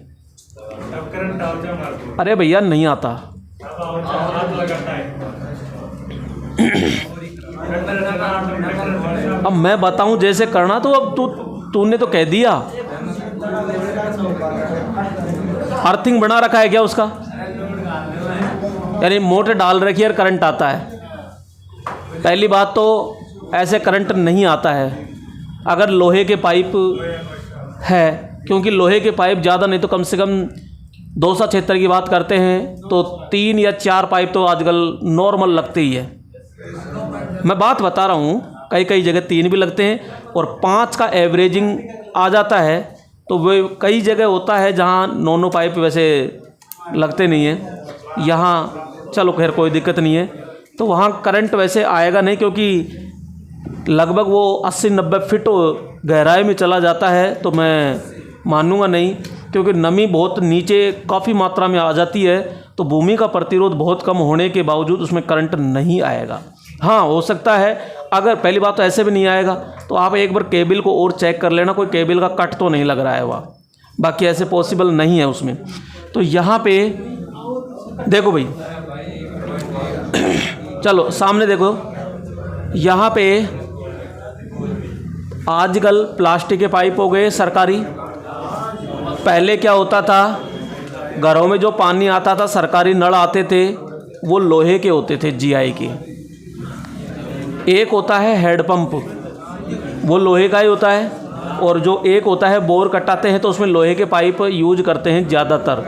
अरे भैया नहीं आता। अब मैं बताऊं जैसे करना, तो अब तूने तो कह दिया। अर्थिंग बना रखा है क्या उसका? यानी मोटर डाल रखी है और करंट आता है। पहली बात तो ऐसे करंट नहीं आता है अगर लोहे के पाइप है, क्योंकि लोहे के पाइप ज़्यादा नहीं तो कम से कम 200 क्षेत्र की बात करते हैं तो 3 या 4 पाइप तो आजकल नॉर्मल लगते ही है। मैं बात बता रहा हूँ, कई कई जगह 3 भी लगते हैं और 5 का एवरेजिंग आ जाता है। तो वे कई जगह होता है जहाँ 9 पाइप वैसे लगते नहीं हैं। यहाँ चलो खैर कोई दिक्कत नहीं है, तो वहाँ करंट वैसे आएगा नहीं, क्योंकि लगभग वो 80-90 फीट गहराई में चला जाता है। तो मैं मानूंगा नहीं, क्योंकि नमी बहुत नीचे काफ़ी मात्रा में आ जाती है, तो भूमि का प्रतिरोध बहुत कम होने के बावजूद उसमें करंट नहीं आएगा। हाँ, हो सकता है अगर, पहली बात तो ऐसे भी नहीं आएगा, तो आप एक बार केबल को और चेक कर लेना, कोई केबल का कट तो नहीं लग रहा है वहाँ, बाकी ऐसे पॉसिबल नहीं है उसमें। तो यहाँ पे देखो भाई, चलो सामने देखो, यहाँ पे आजकल प्लास्टिक के पाइप हो गए सरकारी। पहले क्या होता था, घरों में जो पानी आता था, सरकारी नल आते थे, वो लोहे के होते थे, जीआई के। एक होता है हैंडपंप, वो लोहे का ही होता है, और जो एक होता है बोर कटाते हैं तो उसमें लोहे के पाइप यूज करते हैं ज़्यादातर।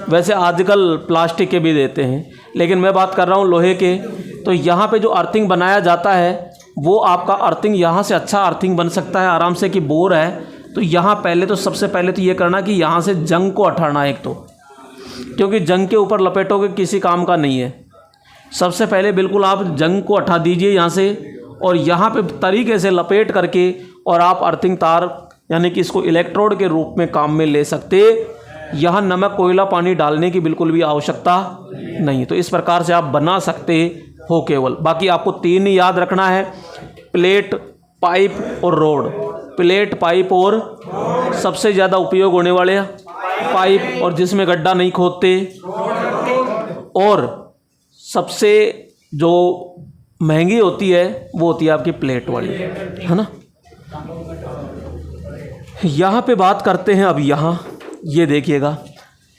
वैसे आजकल प्लास्टिक के भी देते हैं, लेकिन मैं बात कर रहा हूँ लोहे के। तो यहाँ पे जो अर्थिंग बनाया जाता है वो आपका अर्थिंग यहाँ से अच्छा अर्थिंग बन सकता है आराम से, कि बोर है तो यहाँ पहले तो सबसे पहले तो ये करना कि यहाँ से जंग को हटाना एक तो, क्योंकि जंग के ऊपर लपेटोगे किसी काम का नहीं है। सबसे पहले बिल्कुल आप जंग को हटा दीजिए यहाँ से, और यहाँ पे तरीके से लपेट करके और आप अर्थिंग तार यानी कि इसको इलेक्ट्रोड के रूप में काम में ले सकते। यहाँ नमक कोयला पानी डालने की बिल्कुल भी आवश्यकता नहीं। तो इस प्रकार से आप बना सकते हो केवल। बाकी आपको 3 ही याद रखना है, प्लेट, पाइप और रोड। प्लेट, पाइप और सबसे ज़्यादा उपयोग होने वाले पाइप, और जिसमें गड्ढा नहीं खोदते, और सबसे जो महंगी होती है वो होती है आपकी प्लेट वाली, है ना। यहाँ पे बात करते हैं अब, यहाँ ये देखिएगा,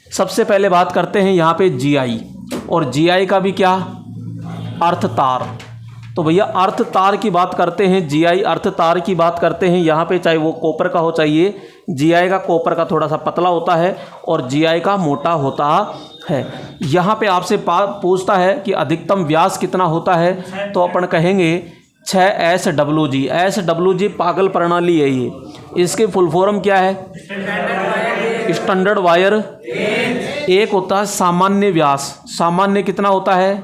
सबसे पहले बात करते हैं यहाँ पे जीआई, और जीआई का भी क्या, अर्थ तार। तो भैया अर्थ तार की बात करते हैं, जीआई अर्थ तार की बात करते हैं। यहाँ पे चाहे वो कॉपर का हो, चाहिए जीआई का कॉपर का थोड़ा सा पतला होता है और जीआई का मोटा होता है। यहाँ पे आपसे पूछता है कि अधिकतम व्यास कितना होता है, तो अपन कहेंगे 6 SWG। SWG पागल प्रणाली है ये, इसके फुल फॉर्म क्या है, स्टैंडर्ड वायर। एक होता है सामान्य व्यास, सामान्य कितना होता है,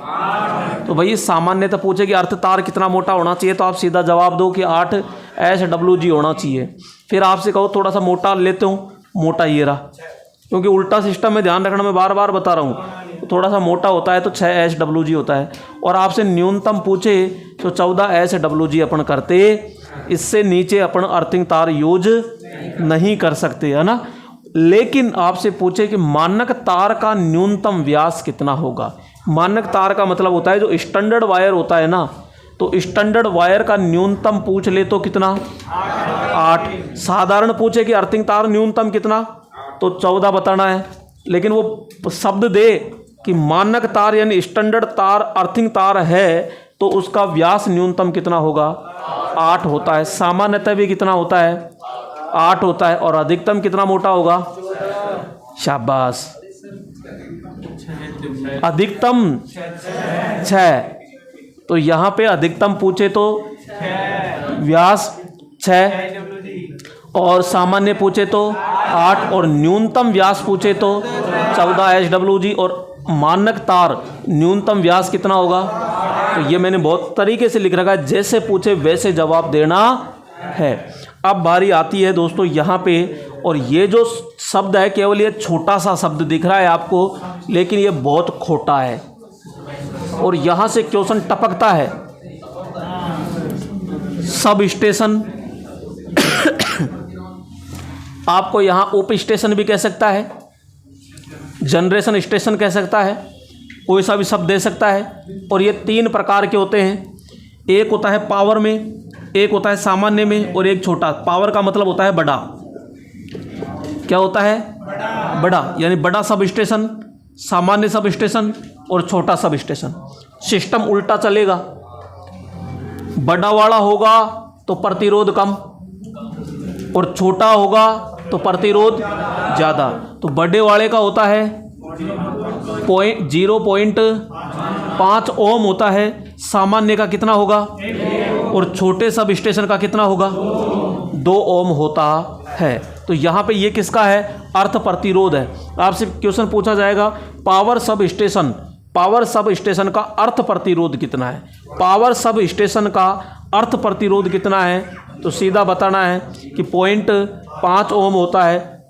तो भाई सामान्य तो पूछे कि अर्थ तार कितना मोटा होना चाहिए, तो आप सीधा जवाब दो कि 8 SWG होना चाहिए। फिर आपसे कहो थोड़ा सा मोटा लेते हूँ, मोटा ये रहा, क्योंकि उल्टा सिस्टम में ध्यान रखना, मैं बार बार बता रहा हूँ। थोड़ा सा मोटा होता है तो 6 SWG होता है। और आपसे न्यूनतम पूछे तो 14 SWG अपन करते, इससे नीचे अपन अर्थिंग तार यूज नहीं कर सकते, है ना। लेकिन आपसे पूछे कि मानक तार का न्यूनतम व्यास कितना होगा। मानक तार का मतलब होता है जो स्टैंडर्ड वायर होता है ना, तो स्टैंडर्ड वायर का न्यूनतम पूछ ले तो कितना, 8। साधारण पूछे कि अर्थिंग तार न्यूनतम कितना, तो 14 बताना है। लेकिन वो शब्द दे कि मानक तार यानी स्टैंडर्ड तार अर्थिंग तार है, तो उसका व्यास न्यूनतम कितना होगा, 8 होता है। सामान्यतः भी कितना होता है, 8 होता है। और अधिकतम कितना मोटा होगा, शाबाश, अधिकतम 6। तो यहाँ पे अधिकतम पूछे तो व्यास 6, और सामान्य पूछे तो 8, और न्यूनतम व्यास पूछे तो 14 SWG। और मानक तार न्यूनतम व्यास कितना होगा, तो ये मैंने बहुत तरीके से लिख रखा है, जैसे पूछे वैसे जवाब देना है। अब बारी आती है दोस्तों यहाँ पे, और ये जो शब्द है केवल ये छोटा सा शब्द दिख रहा है आपको, लेकिन ये बहुत खोटा है, और यहाँ से क्वेश्चन टपकता है। सब स्टेशन आपको यहाँ उप स्टेशन भी कह सकता है, जनरेशन स्टेशन कह सकता है, कोई सा भी शब्द दे सकता है। और ये 3 प्रकार के होते हैं। एक होता है पावर में, एक होता है सामान्य में, और एक छोटा। पावर का मतलब होता है बड़ा। क्या होता है? बड़ा, यानी बड़ा सब स्टेशन, सामान्य सब स्टेशन और छोटा सब स्टेशन। सिस्टम उल्टा चलेगा, बड़ा वाला होगा तो प्रतिरोध कम और छोटा होगा तो प्रतिरोध ज़्यादा। तो बड़े वाले का होता है 0.5 ओम होता है, सामान्य का कितना होगा और छोटे सब स्टेशन का कितना होगा? 2 ओम होता है। तो यहाँ पे ये किसका है? अर्थ प्रतिरोध है। आपसे क्वेश्चन पूछा जाएगा पावर सब स्टेशन का अर्थ प्रतिरोध कितना है? पावर सब स्टेशन का अर्थ प्रतिरोध कितना है? तो सीधा बताना है कि 0.5 ओम होता है।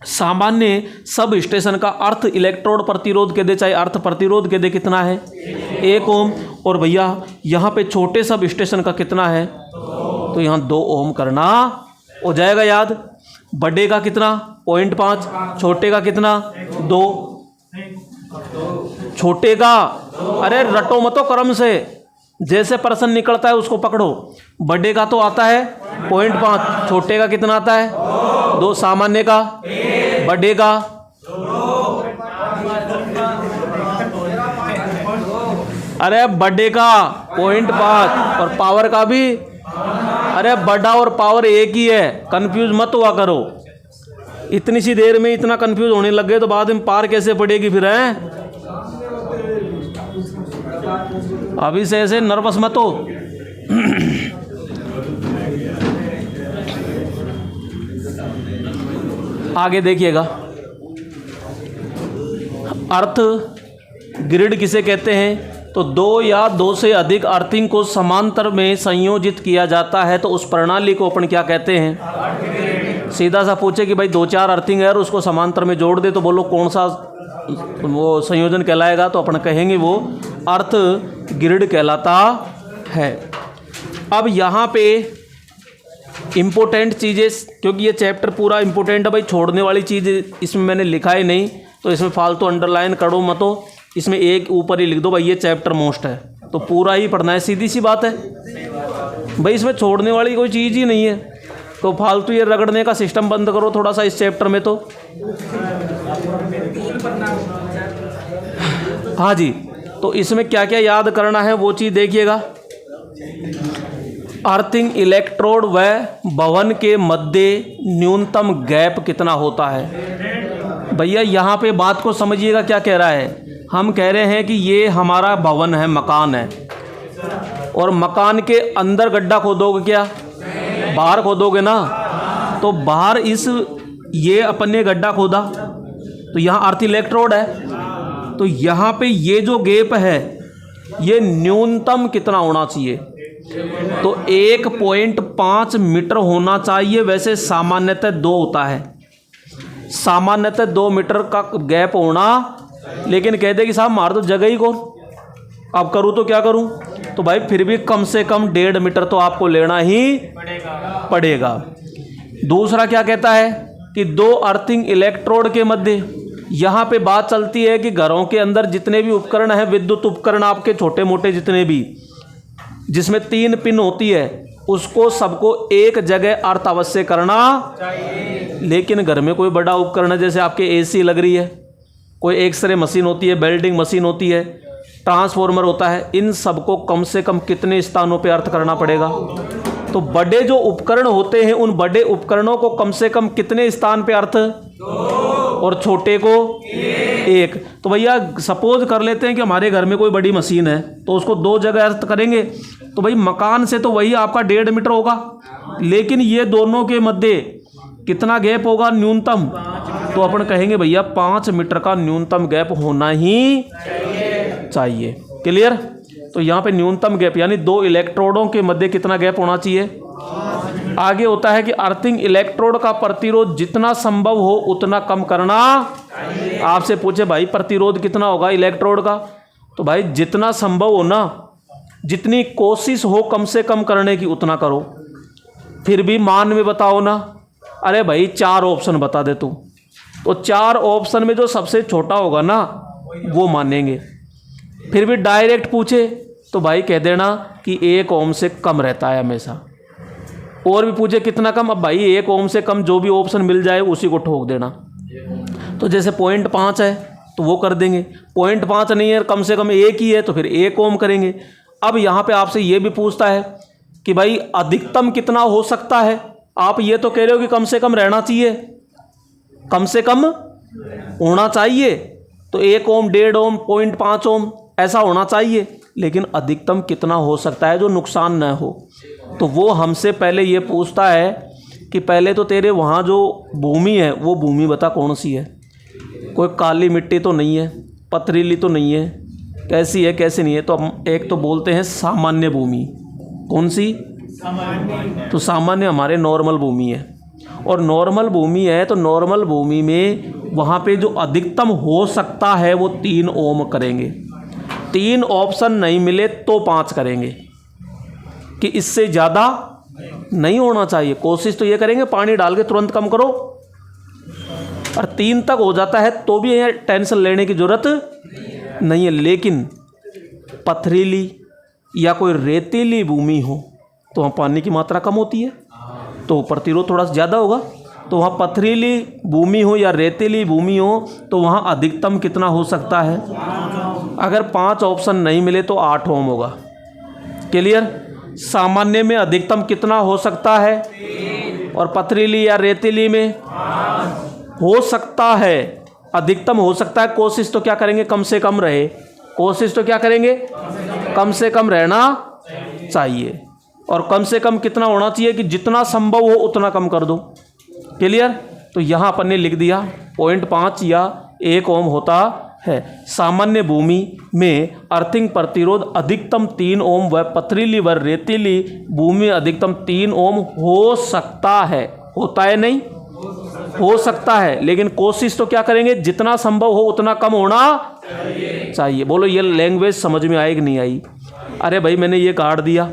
सामान्य सब स्टेशन का अर्थ इलेक्ट्रोड प्रतिरोध के दे, चाहे अर्थ प्रतिरोध के दे, कितना है? 1 ओम। और भैया यहाँ पे छोटे सब स्टेशन का कितना है? तो यहाँ 2 ओम करना हो जाएगा याद। बड़े का कितना? 0.5। छोटे का कितना? 2। छोटे का, अरे रटो मतो क्रम से, जैसे प्रश्न निकलता है उसको पकड़ो। बड़े का तो आता है 0.5, छोटे का कितना आता है? 2। सामान्य का, बड़े का, अरे बड़े का 0.5 और पावर का भी, अरे बड़ा और पावर एक ही है, कंफ्यूज मत हुआ करो। इतनी सी देर में इतना कंफ्यूज होने लग गए तो बाद में पार कैसे पड़ेगी फिर? है अभी से ऐसे नर्वस मत हो। आगे देखिएगा, अर्थ ग्रिड किसे कहते हैं? तो 2 या 2 से अधिक अर्थिंग को समांतर में संयोजित किया जाता है तो उस प्रणाली को अपन क्या कहते हैं? सीधा सा पूछे कि भाई 2-4 अर्थिंग है और उसको समांतर में जोड़ दे तो बोलो कौन सा वो संयोजन कहलाएगा? तो अपन कहेंगे वो अर्थ ग्रिड कहलाता है। अब यहाँ पे इम्पोर्टेंट चीज़ें, क्योंकि ये चैप्टर पूरा इम्पोर्टेंट है भाई, छोड़ने वाली चीज़ इसमें मैंने लिखा ही नहीं, तो इसमें फालतू अंडरलाइन करो मत हो, इसमें एक ऊपर ही लिख दो भाई ये चैप्टर मोस्ट है, तो पूरा ही पढ़ना है। सीधी सी बात है भाई, इसमें छोड़ने वाली कोई चीज़ ही नहीं है। तो फालतू ये रगड़ने का सिस्टम बंद करो थोड़ा सा इस चैप्टर में। तो हाँ जी, तो इसमें क्या क्या याद करना है वो चीज़ देखिएगा। अर्थिंग इलेक्ट्रोड व भवन के मध्य न्यूनतम गैप कितना होता है? भैया यहाँ पे बात को समझिएगा क्या कह रहा है। हम कह रहे हैं कि ये हमारा भवन है, मकान है, और मकान के अंदर गड्ढा खोदोगे क्या? बाहर खोदोगे ना। तो बाहर ये अपन ने गड्ढा खोदा तो यहाँ अर्थ इलेक्ट्रोड है, तो यहाँ पे ये जो गैप है ये न्यूनतम कितना होना चाहिए? तो 1.5 मीटर होना चाहिए। वैसे सामान्यतः 2 होता है, सामान्यतः 2 मीटर का गैप होना, लेकिन कह दे कि साहब मार तो जगह ही को, अब करूँ तो क्या करूँ? तो भाई फिर भी कम से कम 1.5 मीटर तो आपको लेना ही पड़ेगा। दूसरा क्या कहता है कि 2 अर्थिंग इलेक्ट्रोड के मध्य, यहाँ पे बात चलती है कि घरों के अंदर जितने भी उपकरण हैं, विद्युत उपकरण आपके छोटे मोटे जितने भी, जिसमें 3 पिन होती है, उसको सबको एक जगह अर्थ अवश्य करना चाहिए। लेकिन घर में कोई बड़ा उपकरण है, जैसे आपके एसी लग रही है, कोई एक्सरे मशीन होती है, वेल्डिंग मशीन होती है, ट्रांसफार्मर होता है, इन सबको कम से कम कितने स्थानों पे अर्थ करना पड़ेगा? तो बड़े जो उपकरण होते हैं उन बड़े उपकरणों को कम से कम कितने स्थान पे अर्थ, और छोटे को 1। तो भैया सपोज कर लेते हैं कि हमारे घर में कोई बड़ी मशीन है तो उसको 2 जगह अर्थ करेंगे, तो भाई मकान से तो वही आपका 1.5 मीटर होगा, लेकिन ये दोनों के मध्य कितना गैप होगा न्यूनतम? तो अपन कहेंगे भैया 5 मीटर का न्यूनतम गैप होना ही चाहिए। क्लियर? तो यहाँ पे न्यूनतम गैप यानी 2 इलेक्ट्रोडों के मध्य कितना गैप होना चाहिए? आगे होता है कि अर्थिंग इलेक्ट्रोड का प्रतिरोध जितना संभव हो उतना कम करना। आपसे पूछे भाई प्रतिरोध कितना होगा इलेक्ट्रोड का? तो भाई जितना संभव हो ना, जितनी कोशिश हो कम से कम करने की उतना करो। फिर भी मान में बताओ ना, अरे भाई 4 ऑप्शन बता दे तू, तो 4 ऑप्शन में जो सबसे छोटा होगा ना वो मानेंगे। फिर भी डायरेक्ट पूछे तो भाई कह देना कि 1 ओम से कम रहता है हमेशा। और भी पूछे कितना कम, अब भाई 1 ओम से कम जो भी ऑप्शन मिल जाए उसी को ठोक देना। तो जैसे 0.5 है तो वो कर देंगे, 0.5 नहीं है, कम से कम 1 ही है तो फिर 1 ओम करेंगे। अब यहाँ पे आपसे ये भी पूछता है कि भाई अधिकतम कितना हो सकता है। आप ये तो कह रहे हो कि कम से कम रहना चाहिए, कम से कम होना चाहिए, तो 1 ओम, 1.5 ओम, 0.5 ओम ऐसा होना चाहिए। लेकिन अधिकतम कितना हो सकता है जो नुकसान न हो, तो वो हमसे पहले ये पूछता है कि पहले तो तेरे वहाँ जो भूमि है वो भूमि बता कौन सी है। कोई काली मिट्टी तो नहीं है, पथरीली तो नहीं है, कैसी है कैसी नहीं है। तो हम एक तो बोलते हैं सामान्य भूमि। कौन सी? तो सामान्य हमारे नॉर्मल भूमि है, और नॉर्मल भूमि है तो नॉर्मल भूमि में वहाँ पे जो अधिकतम हो सकता है वो 3 ओम करेंगे। 3 ऑप्शन नहीं मिले तो 5 करेंगे कि इससे ज़्यादा नहीं होना चाहिए। कोशिश तो ये करेंगे पानी डाल के तुरंत कम करो, और 3 तक हो जाता है तो भी यहाँ टेंशन लेने की ज़रूरत नहीं है। लेकिन पथरीली या कोई रेतीली भूमि हो तो वहाँ पानी की मात्रा कम होती है तो प्रतिरोध थोड़ा सा ज़्यादा होगा। तो वहाँ पथरीली भूमि हो या रेतीली भूमि हो तो वहाँ अधिकतम कितना हो सकता है। अगर 5 ऑप्शन नहीं मिले तो 8 ओम होगा। क्लियर? सामान्य में अधिकतम कितना हो सकता है, और पथरीली या रेतीली में हो सकता है, अधिकतम हो सकता है। कोशिश तो क्या करेंगे, कम से कम रहे। कोशिश तो क्या करेंगे, कम से कम रहना चाहिए। और कम से कम कितना होना चाहिए कि जितना संभव हो उतना कम कर दो। क्लियर? तो यहाँ अपन ने लिख दिया 0.5 या 1 ओम होता है। सामान्य भूमि में अर्थिंग प्रतिरोध अधिकतम 3 ओम व पथरीली व रेतीली भूमि में अधिकतम 3 ओम हो सकता है। होता है नहीं, हो सकता है, लेकिन कोशिश तो क्या करेंगे, जितना संभव हो उतना कम होना चाहिए। बोलो ये लैंग्वेज समझ में आई कि नहीं आई? अरे भाई मैंने ये काट दिया,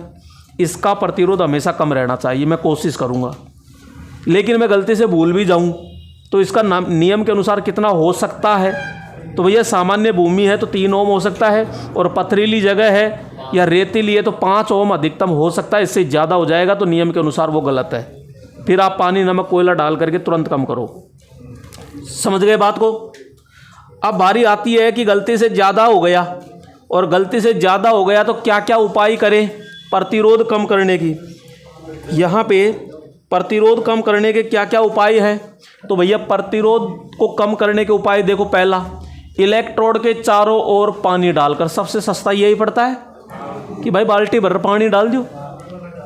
इसका प्रतिरोध हमेशा कम रहना चाहिए, मैं कोशिश करूँगा, लेकिन मैं गलती से भूल भी जाऊँ तो इसका नियम के अनुसार कितना हो सकता है। तो भैया सामान्य भूमि है तो 3 ओम हो सकता है, और पथरीली जगह है या रेतीली है तो 5 ओम अधिकतम हो सकता है। इससे ज़्यादा हो जाएगा तो नियम के अनुसार वो गलत है। फिर आप पानी, नमक, कोयला डाल करके तुरंत कम करो। समझ गए बात को? अब बारी आती है कि गलती से ज़्यादा हो गया, और गलती से ज़्यादा हो गया तो क्या क्या उपाय करें प्रतिरोध कम करने की। यहाँ पे प्रतिरोध कम करने के क्या क्या उपाय है। तो भैया प्रतिरोध को कम करने के उपाय देखो, पहला इलेक्ट्रोड के चारों ओर पानी डालकर, सबसे सस्ता यही पड़ता है कि भाई बाल्टी भर पानी डाल दो,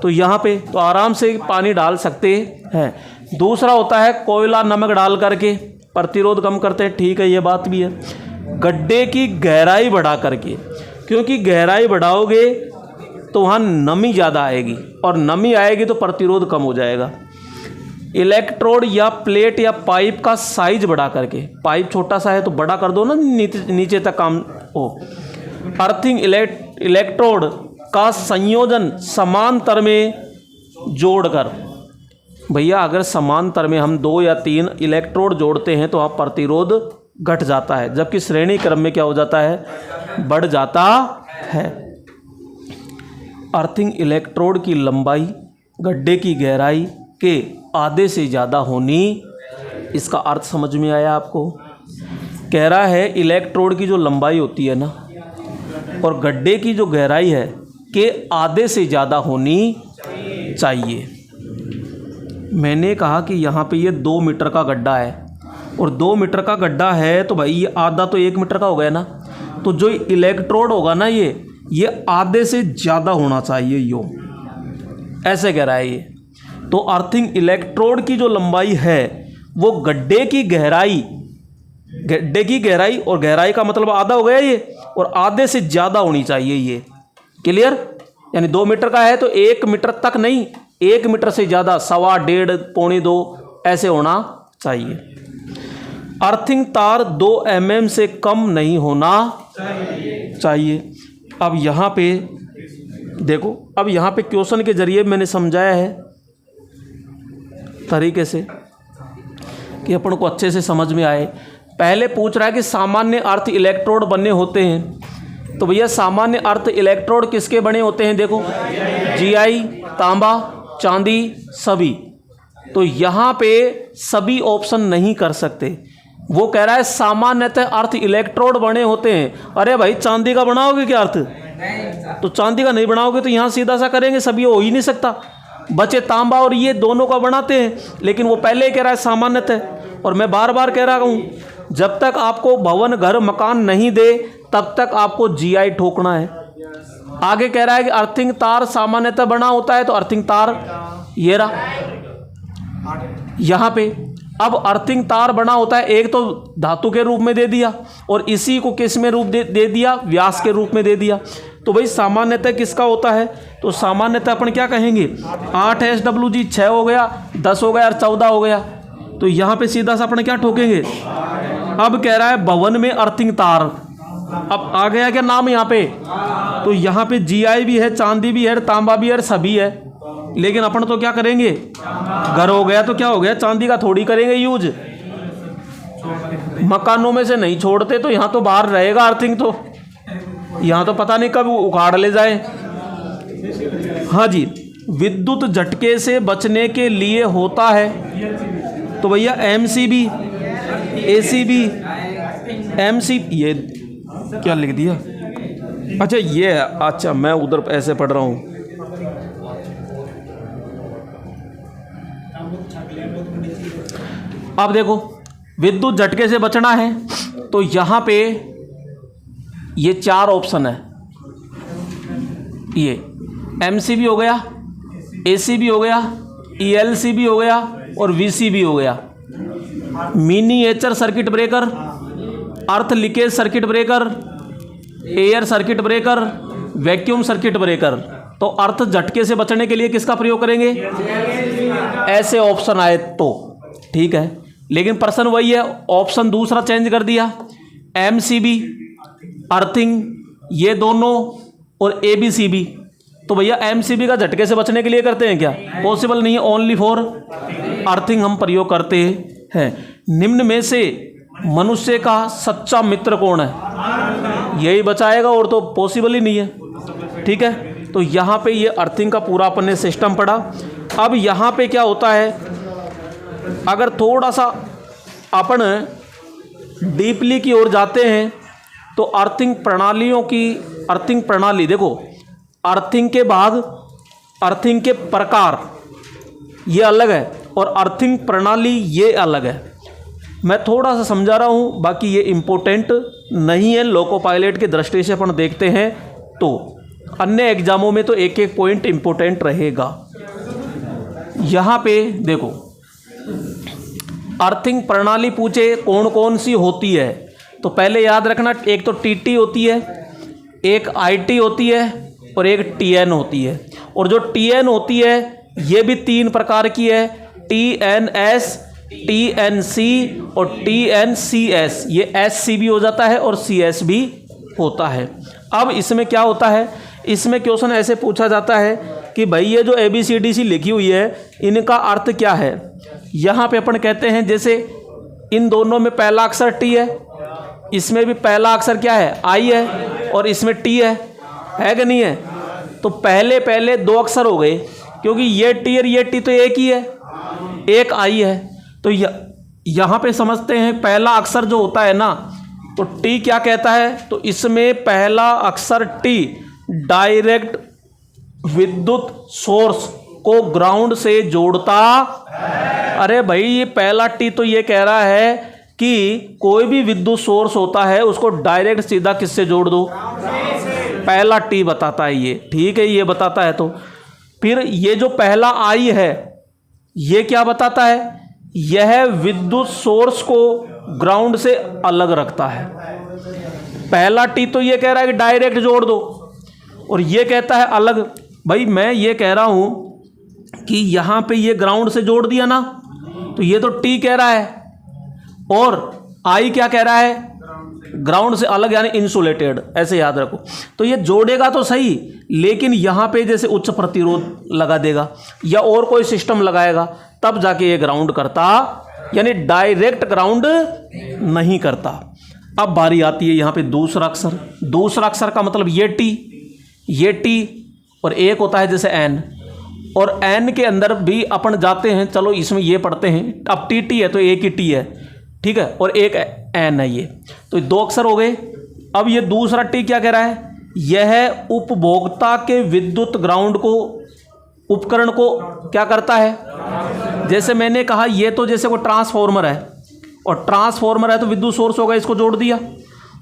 तो यहाँ पे तो आराम से पानी डाल सकते हैं। दूसरा होता है कोयला, नमक डाल करके प्रतिरोध कम करते हैं। ठीक है, ये बात भी है। गड्ढे की गहराई बढ़ा करके, क्योंकि गहराई बढ़ाओगे तो वहाँ नमी ज़्यादा आएगी, और नमी आएगी तो प्रतिरोध कम हो जाएगा। इलेक्ट्रोड या प्लेट या पाइप का साइज बढ़ा करके, पाइप छोटा सा है तो बड़ा कर दो ना, नीचे तक काम हो। अर्थिंग इलेक्ट्रोड का संयोजन समांतर में जोड़कर, भैया अगर समांतर में हम 2 या 3 इलेक्ट्रोड जोड़ते हैं तो वहाँ प्रतिरोध घट जाता है, जबकि श्रेणी क्रम में क्या हो जाता है, बढ़ जाता है। अर्थिंग इलेक्ट्रोड की लंबाई गड्ढे की गहराई के आधे से ज़्यादा होनी। इसका अर्थ समझ में आया आपको? कह रहा है इलेक्ट्रोड की जो लंबाई होती है ना, और गड्ढे की जो गहराई है के आधे से ज़्यादा होनी चाहिए। मैंने कहा कि यहाँ पे ये 2 मीटर का गड्ढा है, और 2 मीटर का गड्ढा है तो भाई ये आधा तो 1 मीटर का हो गया ना, तो जो इलेक्ट्रोड होगा ना ये आधे से ज़्यादा होना चाहिए, यो ऐसे कह रहा है ये। तो अर्थिंग इलेक्ट्रोड की जो लंबाई है वो गड्ढे की गहराई, और गहराई का मतलब आधा हो गया ये, और आधे से ज़्यादा होनी चाहिए ये। क्लियर? यानी 2 मीटर का है तो 1 मीटर तक नहीं, 1 मीटर से ज़्यादा, 1.25, 1.5, 1.25 ऐसे होना चाहिए। अर्थिंग तार 2 mm से कम नहीं होना चाहिए। अब यहाँ पे देखो, अब यहाँ पे क्वेश्चन के जरिए मैंने समझाया है तरीके से कि अपन को अच्छे से समझ में आए। पहले पूछ रहा है कि सामान्य अर्थ इलेक्ट्रोड बने होते हैं तो भैया सामान्य अर्थ इलेक्ट्रोड किसके बने होते हैं? देखो Gi, तांबा, चांदी, सभी। तो यहाँ पे सभी ऑप्शन नहीं कर सकते। वो कह रहा है सामान्यतः अर्थ इलेक्ट्रोड बने होते हैं। अरे भाई चांदी का बनाओगे क्या अर्थ? तो चांदी का नहीं बनाओगे तो यहाँ सीधा सा करेंगे, सभी हो ही नहीं सकता। बचे तांबा और ये दोनों का बनाते हैं, लेकिन वो पहले ही कह रहा है सामान्यतः। और मैं बार बार कह रहा हूँ, जब तक आपको भवन, घर, मकान नहीं दे तब तक आपको Gi ठोकना है। आगे कह रहा है कि अर्थिंग तार सामान्यतः बना होता है, तो अर्थिंग तार ये रहा यहाँ पे। अब अर्थिंग तार बना होता है, एक तो धातु के रूप में दे दिया और इसी को किस में रूप दे दिया? व्यास के रूप में दे दिया। तो भाई सामान्यतः किसका होता है? तो सामान्यतः अपन क्या कहेंगे? 8 SWG 6 हो गया, 10 हो गया और 14 हो गया। तो यहाँ पे सीधा सा अपन क्या ठोकेंगे? अब कह रहा है भवन में अर्थिंग तार। अब आ गया क्या नाम यहाँ पे? तो यहाँ पे Gi भी है, चांदी भी है, तांबा भी है, सभी है। लेकिन अपन तो क्या करेंगे? घर हो गया तो क्या हो गया? चांदी का थोड़ी करेंगे यूज। मकानों में से नहीं छोड़ते तो यहाँ तो बाहर रहेगा अर्थिंग। तो यहाँ तो पता नहीं कब उखाड़ ले जाए। हाँ जी, विद्युत झटके से बचने के लिए होता है। तो भैया MCB, ACB, MC, ये क्या लिख दिया? अच्छा ये, अच्छा मैं उधर ऐसे पढ़ रहा हूँ। अब देखो विद्युत झटके से बचना है तो यहाँ पे ये 4 ऑप्शन है। ये MCB हो गया, ACB हो गया, ELCB हो गया और VCB हो गया। मिनिएचर सर्किट ब्रेकर, अर्थ leakage circuit breaker, air circuit breaker, vacuum circuit breaker. तो अर्थ झटके से बचने के लिए किसका प्रयोग करेंगे? ऐसे ऑप्शन आए तो ठीक है, लेकिन प्रश्न वही है, ऑप्शन दूसरा चेंज कर दिया। MCB, अर्थिंग, ये दोनों और ABCB। तो भैया MCB का झटके से बचने के लिए करते हैं क्या? पॉसिबल नहीं है, ओनली फॉर अर्थिंग हम प्रयोग करते हैं। निम्न में से मनुष्य का सच्चा मित्र कौन है? यही बचाएगा, और तो पॉसिबल ही नहीं है। ठीक है, तो यहाँ पे ये अर्थिंग का पूरा अपने सिस्टम पड़ा। अब यहाँ पे क्या होता है, अगर थोड़ा सा अपन डीपली की ओर जाते हैं तो अर्थिंग प्रणालियों की, अर्थिंग प्रणाली देखो, अर्थिंग के भाग, अर्थिंग के प्रकार ये अलग है और अर्थिंग प्रणाली ये अलग है। मैं थोड़ा सा समझा रहा हूँ, बाकी ये इम्पोर्टेंट नहीं है। लोको पायलट की दृष्टि से अपन देखते हैं तो अन्य एग्जामों में तो एक एक पॉइंट इम्पोर्टेंट रहेगा। यहाँ पे देखो अर्थिंग प्रणाली पूछे कौन कौन सी होती है, तो पहले याद रखना, एक तो TT होती है, एक IT होती है और एक TN होती है। और जो TN होती है ये भी 3 प्रकार की है, TNS, TNC और TNCS। ये SC भी हो जाता है और CS भी होता है। अब इसमें क्या होता है, इसमें क्वेश्चन ऐसे पूछा जाता है कि भाई ये जो ABCDC लिखी हुई है इनका अर्थ क्या है। यहाँ पे अपन कहते हैं जैसे इन दोनों में पहला अक्षर T है, इसमें भी पहला अक्षर क्या है? I है, और इसमें T है कि नहीं है? तो पहले पहले 2 अक्षर हो गए, क्योंकि ये T और ये T तो एक ही है, एक I है। तो यहाँ पे समझते हैं पहला अक्षर जो होता है ना, तो T क्या कहता है, तो इसमें पहला अक्षर T डायरेक्ट विद्युत सोर्स को ग्राउंड से जोड़ता। अरे भाई ये पहला T तो ये कह रहा है कि कोई भी विद्युत सोर्स होता है उसको डायरेक्ट सीधा किससे जोड़ दो? पहला T बताता है ये, ठीक है, ये बताता है। तो फिर ये जो पहला I है ये क्या बताता है? यह विद्युत सोर्स को ग्राउंड से अलग रखता है। पहला T तो ये कह रहा है कि डायरेक्ट जोड़ दो, और ये कहता है अलग। भाई मैं ये कह रहा हूं कि यहाँ पे ये ग्राउंड से जोड़ दिया ना, तो ये तो T कह रहा है, और I क्या कह रहा है? ग्राउंड से अलग, यानी इंसुलेटेड, ऐसे याद रखो। तो ये जोड़ेगा तो सही, लेकिन यहाँ पे जैसे उच्च प्रतिरोध लगा देगा या और कोई सिस्टम लगाएगा तब जाके ये ग्राउंड करता, यानी डायरेक्ट ग्राउंड नहीं करता। अब बारी आती है यहाँ पे दूसरा अक्षर। दूसरा अक्षर का मतलब ये टी और एक होता है जैसे एन, और एन के अंदर भी अपन जाते हैं, चलो इसमें ये पढ़ते हैं। अब टी है तो एक ही टी है, ठीक है, और एक एन है, ये तो दो अक्षर हो गए। अब ये दूसरा टी क्या कह रहा है, यह उपभोक्ता के विद्युत ग्राउंड को, उपकरण को क्या करता है। जैसे मैंने कहा ये तो जैसे कोई ट्रांसफॉर्मर है, और ट्रांसफॉर्मर है तो विद्युत सोर्स होगा, इसको जोड़ दिया।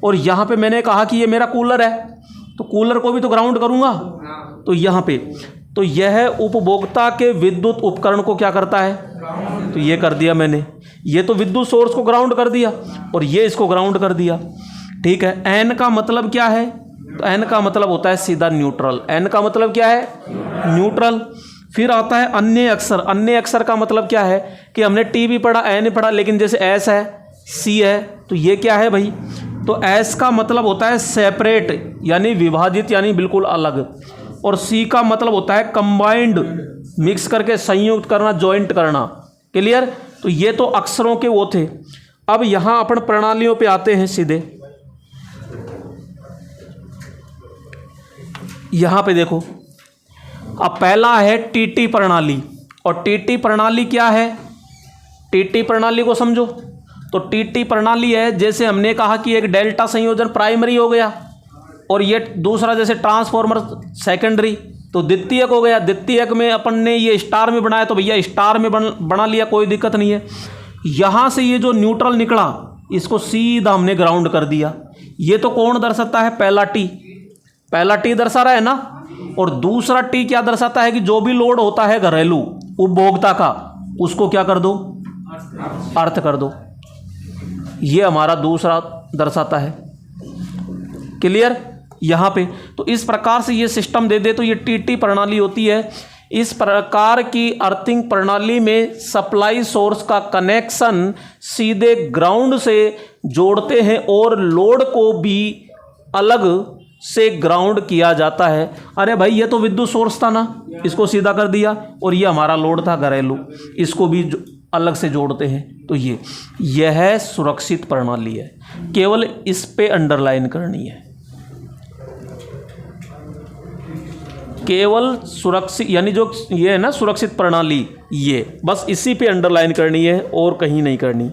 और यहाँ पे मैंने कहा कि ये मेरा कूलर है, तो कूलर को भी तो ग्राउंड करूँगा, तो यहाँ पे तो यह उपभोक्ता के विद्युत उपकरण को क्या करता है, तो ये कर दिया मैंने। ये तो विद्युत सोर्स को ग्राउंड कर दिया और ये इसको ग्राउंड कर दिया, ठीक है। एन का मतलब क्या है, तो एन का मतलब होता है सीधा न्यूट्रल। एन का मतलब क्या है, न्यूट्रल। फिर आता है अन्य अक्षर। अन्य अक्षर का मतलब क्या है कि हमने टी भी पढ़ा, एन भी पढ़ा, लेकिन जैसे एस है, सी है, तो ये क्या है भाई, तो एस का मतलब होता है सेपरेट, यानी विभाजित, यानी बिल्कुल अलग। और सी का मतलब होता है कंबाइंड, मिक्स करके संयुक्त करना, जॉइंट करना। क्लियर। तो ये तो अक्षरों के वो थे। अब यहाँ अपन प्रणालियों पे आते हैं सीधे। यहाँ पे देखो, अब पहला है टीटी प्रणाली। और टीटी प्रणाली क्या है, टीटी प्रणाली को समझो। तो टीटी प्रणाली है, जैसे हमने कहा कि एक डेल्टा संयोजन प्राइमरी हो गया, और ये दूसरा जैसे ट्रांसफॉर्मर सेकेंडरी, तो द्वितीयक हो गया। द्वितीयक में अपन ने ये स्टार में बनाया, तो भैया स्टार में बना लिया, कोई दिक्कत नहीं है। यहाँ से ये जो न्यूट्रल निकला, इसको सीधा हमने ग्राउंड कर दिया। ये तो कौन दर्शाता है, पहला टी दर्शा रहा है ना। और दूसरा टी क्या दर्शाता है कि जो भी लोड होता है घरेलू उपभोक्ता का, उसको क्या कर दो, अर्थ कर दो। ये हमारा दूसरा दर्शाता है। क्लियर। यहाँ पे तो इस प्रकार से ये सिस्टम दे दे तो ये टीटी प्रणाली होती है। इस प्रकार की अर्थिंग प्रणाली में सप्लाई सोर्स का कनेक्शन सीधे ग्राउंड से जोड़ते हैं और लोड को भी अलग से ग्राउंड किया जाता है। अरे भाई ये तो विद्युत सोर्स था ना, इसको सीधा कर दिया, और ये हमारा लोड था घरेलू, इसको भी अलग से जोड़ते हैं। तो यह सुरक्षित प्रणाली है। केवल इस पे अंडरलाइन करनी है, केवल सुरक्षित, यानी जो ये है ना सुरक्षित प्रणाली, ये बस इसी पे अंडरलाइन करनी है और कहीं नहीं करनी।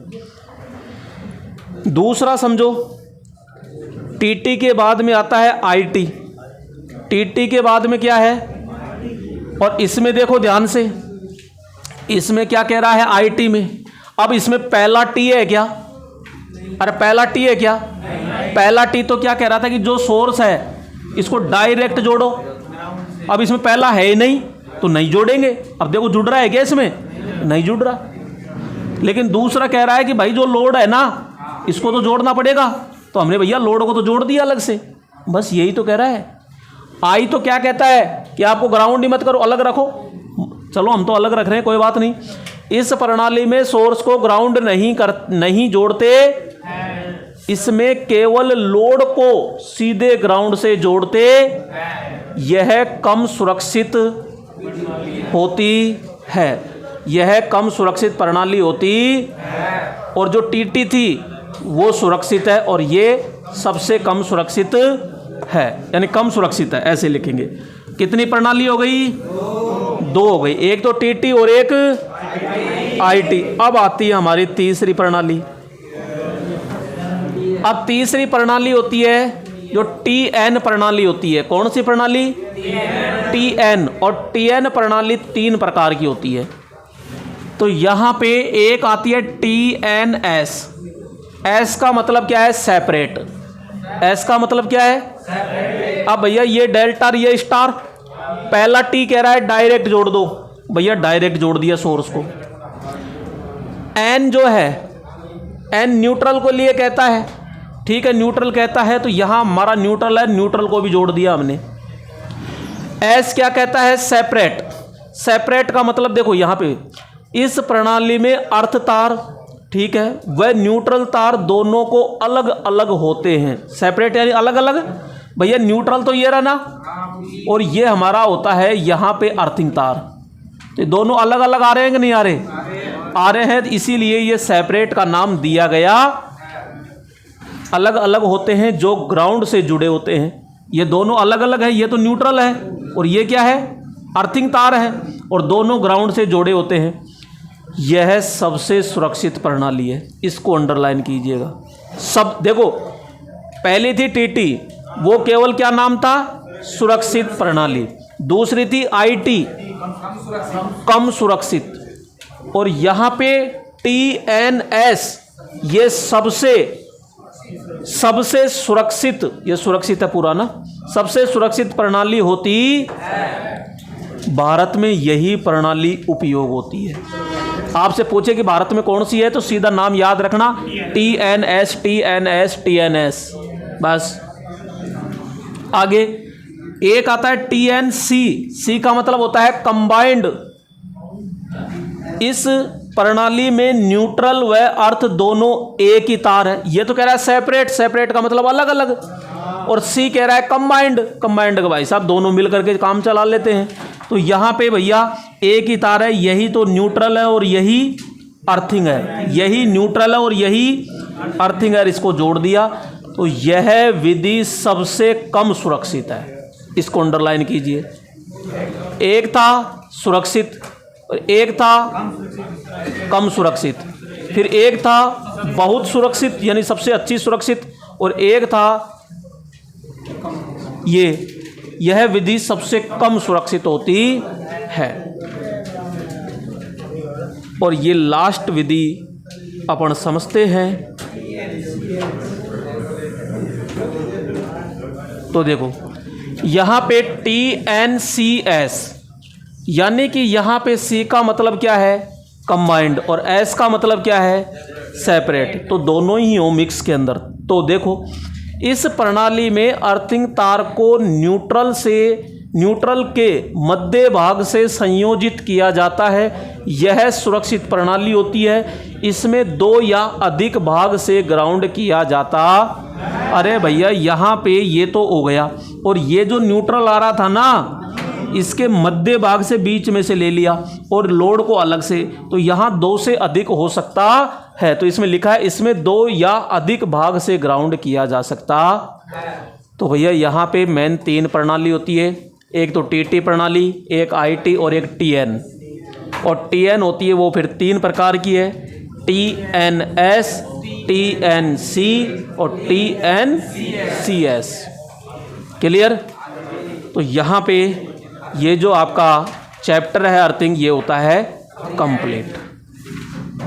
दूसरा समझो, टीटी के बाद में आता है आईटी। टीटी के बाद में क्या है, और इसमें देखो ध्यान से, इसमें क्या कह रहा है आईटी में। अब इसमें पहला टी है क्या, अरे पहला टी है क्या, पहला टी तो क्या कह रहा था कि जो सोर्स है इसको डायरेक्ट जोड़ो। अब इसमें पहला है ही नहीं, तो नहीं जोड़ेंगे। अब देखो जुड़ रहा है क्या, इसमें नहीं जुड़ रहा। लेकिन दूसरा कह रहा है कि भाई जो लोड है ना, इसको तो जोड़ना पड़ेगा, तो हमने भैया लोड को तो जोड़ दिया अलग से। बस यही तो कह रहा है। आई तो क्या कहता है कि आपको ग्राउंड ही मत करो, अलग रखो। चलो हम तो अलग रख रहे हैं, कोई बात नहीं। इस प्रणाली में सोर्स को ग्राउंड नहीं जोड़ते, इसमें केवल लोड को सीधे ग्राउंड से जोड़ते। यह कम सुरक्षित होती है, यह कम सुरक्षित प्रणाली होती। और जो टीटी थी वो सुरक्षित है, और ये सबसे कम सुरक्षित है, यानी कम सुरक्षित है, ऐसे लिखेंगे। कितनी प्रणाली हो गई, दो हो गई, एक तो टीटी और एक आईटी। अब आती है हमारी तीसरी प्रणाली। अब तीसरी प्रणाली होती है जो टीएन प्रणाली होती है। कौन सी प्रणाली, टीएन। और टीएन प्रणाली तीन प्रकार की होती है। तो यहां पे एक आती है टीएनएस। एस का मतलब क्या है, सेपरेट। एस का मतलब क्या है, सेपरेट। अब भैया ये डेल्टा, ये स्टार, पहला टी कह रहा है डायरेक्ट जोड़ दो, भैया डायरेक्ट जोड़ दिया सोर्स को। एन जो है, एन न्यूट्रल को लिए कहता है, ठीक है, न्यूट्रल कहता है, तो यहां हमारा न्यूट्रल है, न्यूट्रल को भी जोड़ दिया हमने। एस क्या कहता है, सेपरेट। सेपरेट का मतलब देखो यहां पे इस प्रणाली में अर्थ तार, ठीक है, वह न्यूट्रल तार दोनों को अलग अलग होते हैं। सेपरेट यानी अलग अलग। भैया न्यूट्रल तो ये रहा ना, और ये हमारा होता है यहाँ पे अर्थिंग तार। तो दोनों अलग अलग आ रहे हैं कि नहीं आ रहे, आ रहे हैं, इसीलिए ये सेपरेट का नाम दिया गया। अलग अलग होते हैं जो ग्राउंड से जुड़े होते हैं। ये दोनों अलग अलग है, ये तो न्यूट्रल है और ये क्या है, अर्थिंग तार है, और दोनों ग्राउंड से जुड़े होते हैं। यह सबसे सुरक्षित प्रणाली है, इसको अंडरलाइन कीजिएगा। सब देखो, पहली थी टीटी, वो केवल क्या नाम था, सुरक्षित प्रणाली। दूसरी थी आईटी, कम सुरक्षित। और यहाँ पे टीएनएस, ये सबसे सुरक्षित, ये सुरक्षित है पूरा ना, सबसे सुरक्षित प्रणाली होती भारत में यही प्रणाली उपयोग होती है। आपसे पूछे कि भारत में कौन सी है, तो सीधा नाम याद रखना, टीएनएस टीएनएस टीएनएस, बस। आगे एक आता है टीएनसी, सी का मतलब होता है कंबाइंड। इस प्रणाली में न्यूट्रल व अर्थ दोनों एक ही तार है। ये तो कह रहा है सेपरेट, सेपरेट का मतलब अलग अलग, और सी कह रहा है कंबाइंड, कंबाइंड का भाई साहब दोनों मिलकर के काम चला लेते हैं। तो यहाँ पे भैया एक ही तार है, यही तो न्यूट्रल है और यही अर्थिंग है, यही न्यूट्रल है और यही अर्थिंग है, इसको जोड़ दिया। तो यह विधि सबसे कम सुरक्षित है, इसको अंडरलाइन कीजिए। एक था सुरक्षित और एक था कम सुरक्षित, फिर एक था बहुत सुरक्षित यानी सबसे अच्छी सुरक्षित, और एक था यह विधि सबसे कम सुरक्षित होती है। और ये लास्ट विधि अपन समझते हैं। तो देखो यहाँ पे TNCS, यानी कि यहाँ पे C का मतलब क्या है, कंबाइंड, और S का मतलब क्या है, सेपरेट। तो दोनों ही हो मिक्स के अंदर। तो देखो इस प्रणाली में अर्थिंग तार को न्यूट्रल के मध्य भाग से संयोजित किया जाता है। यह सुरक्षित प्रणाली होती है। इसमें दो या अधिक भाग से ग्राउंड किया जाता। अरे भैया यहाँ पे ये तो हो गया, और ये जो न्यूट्रल आ रहा था ना, इसके मध्य भाग से बीच में से ले लिया और लोड को अलग से, तो यहाँ दो से अधिक हो सकता है। तो इसमें लिखा है इसमें दो या अधिक भाग से ग्राउंड किया जा सकता। तो भैया यहाँ पे मेन तीन प्रणाली होती है, एक तो टीटी प्रणाली, एक आईटी और एक टीएन। और टीएन होती है वो फिर तीन प्रकार की है, टीएनएस, टीएनसी और टीएनसीएस। क्लियर? तो यहाँ पे ये जो आपका चैप्टर है अर्थिंग, ये होता है कंप्लीट।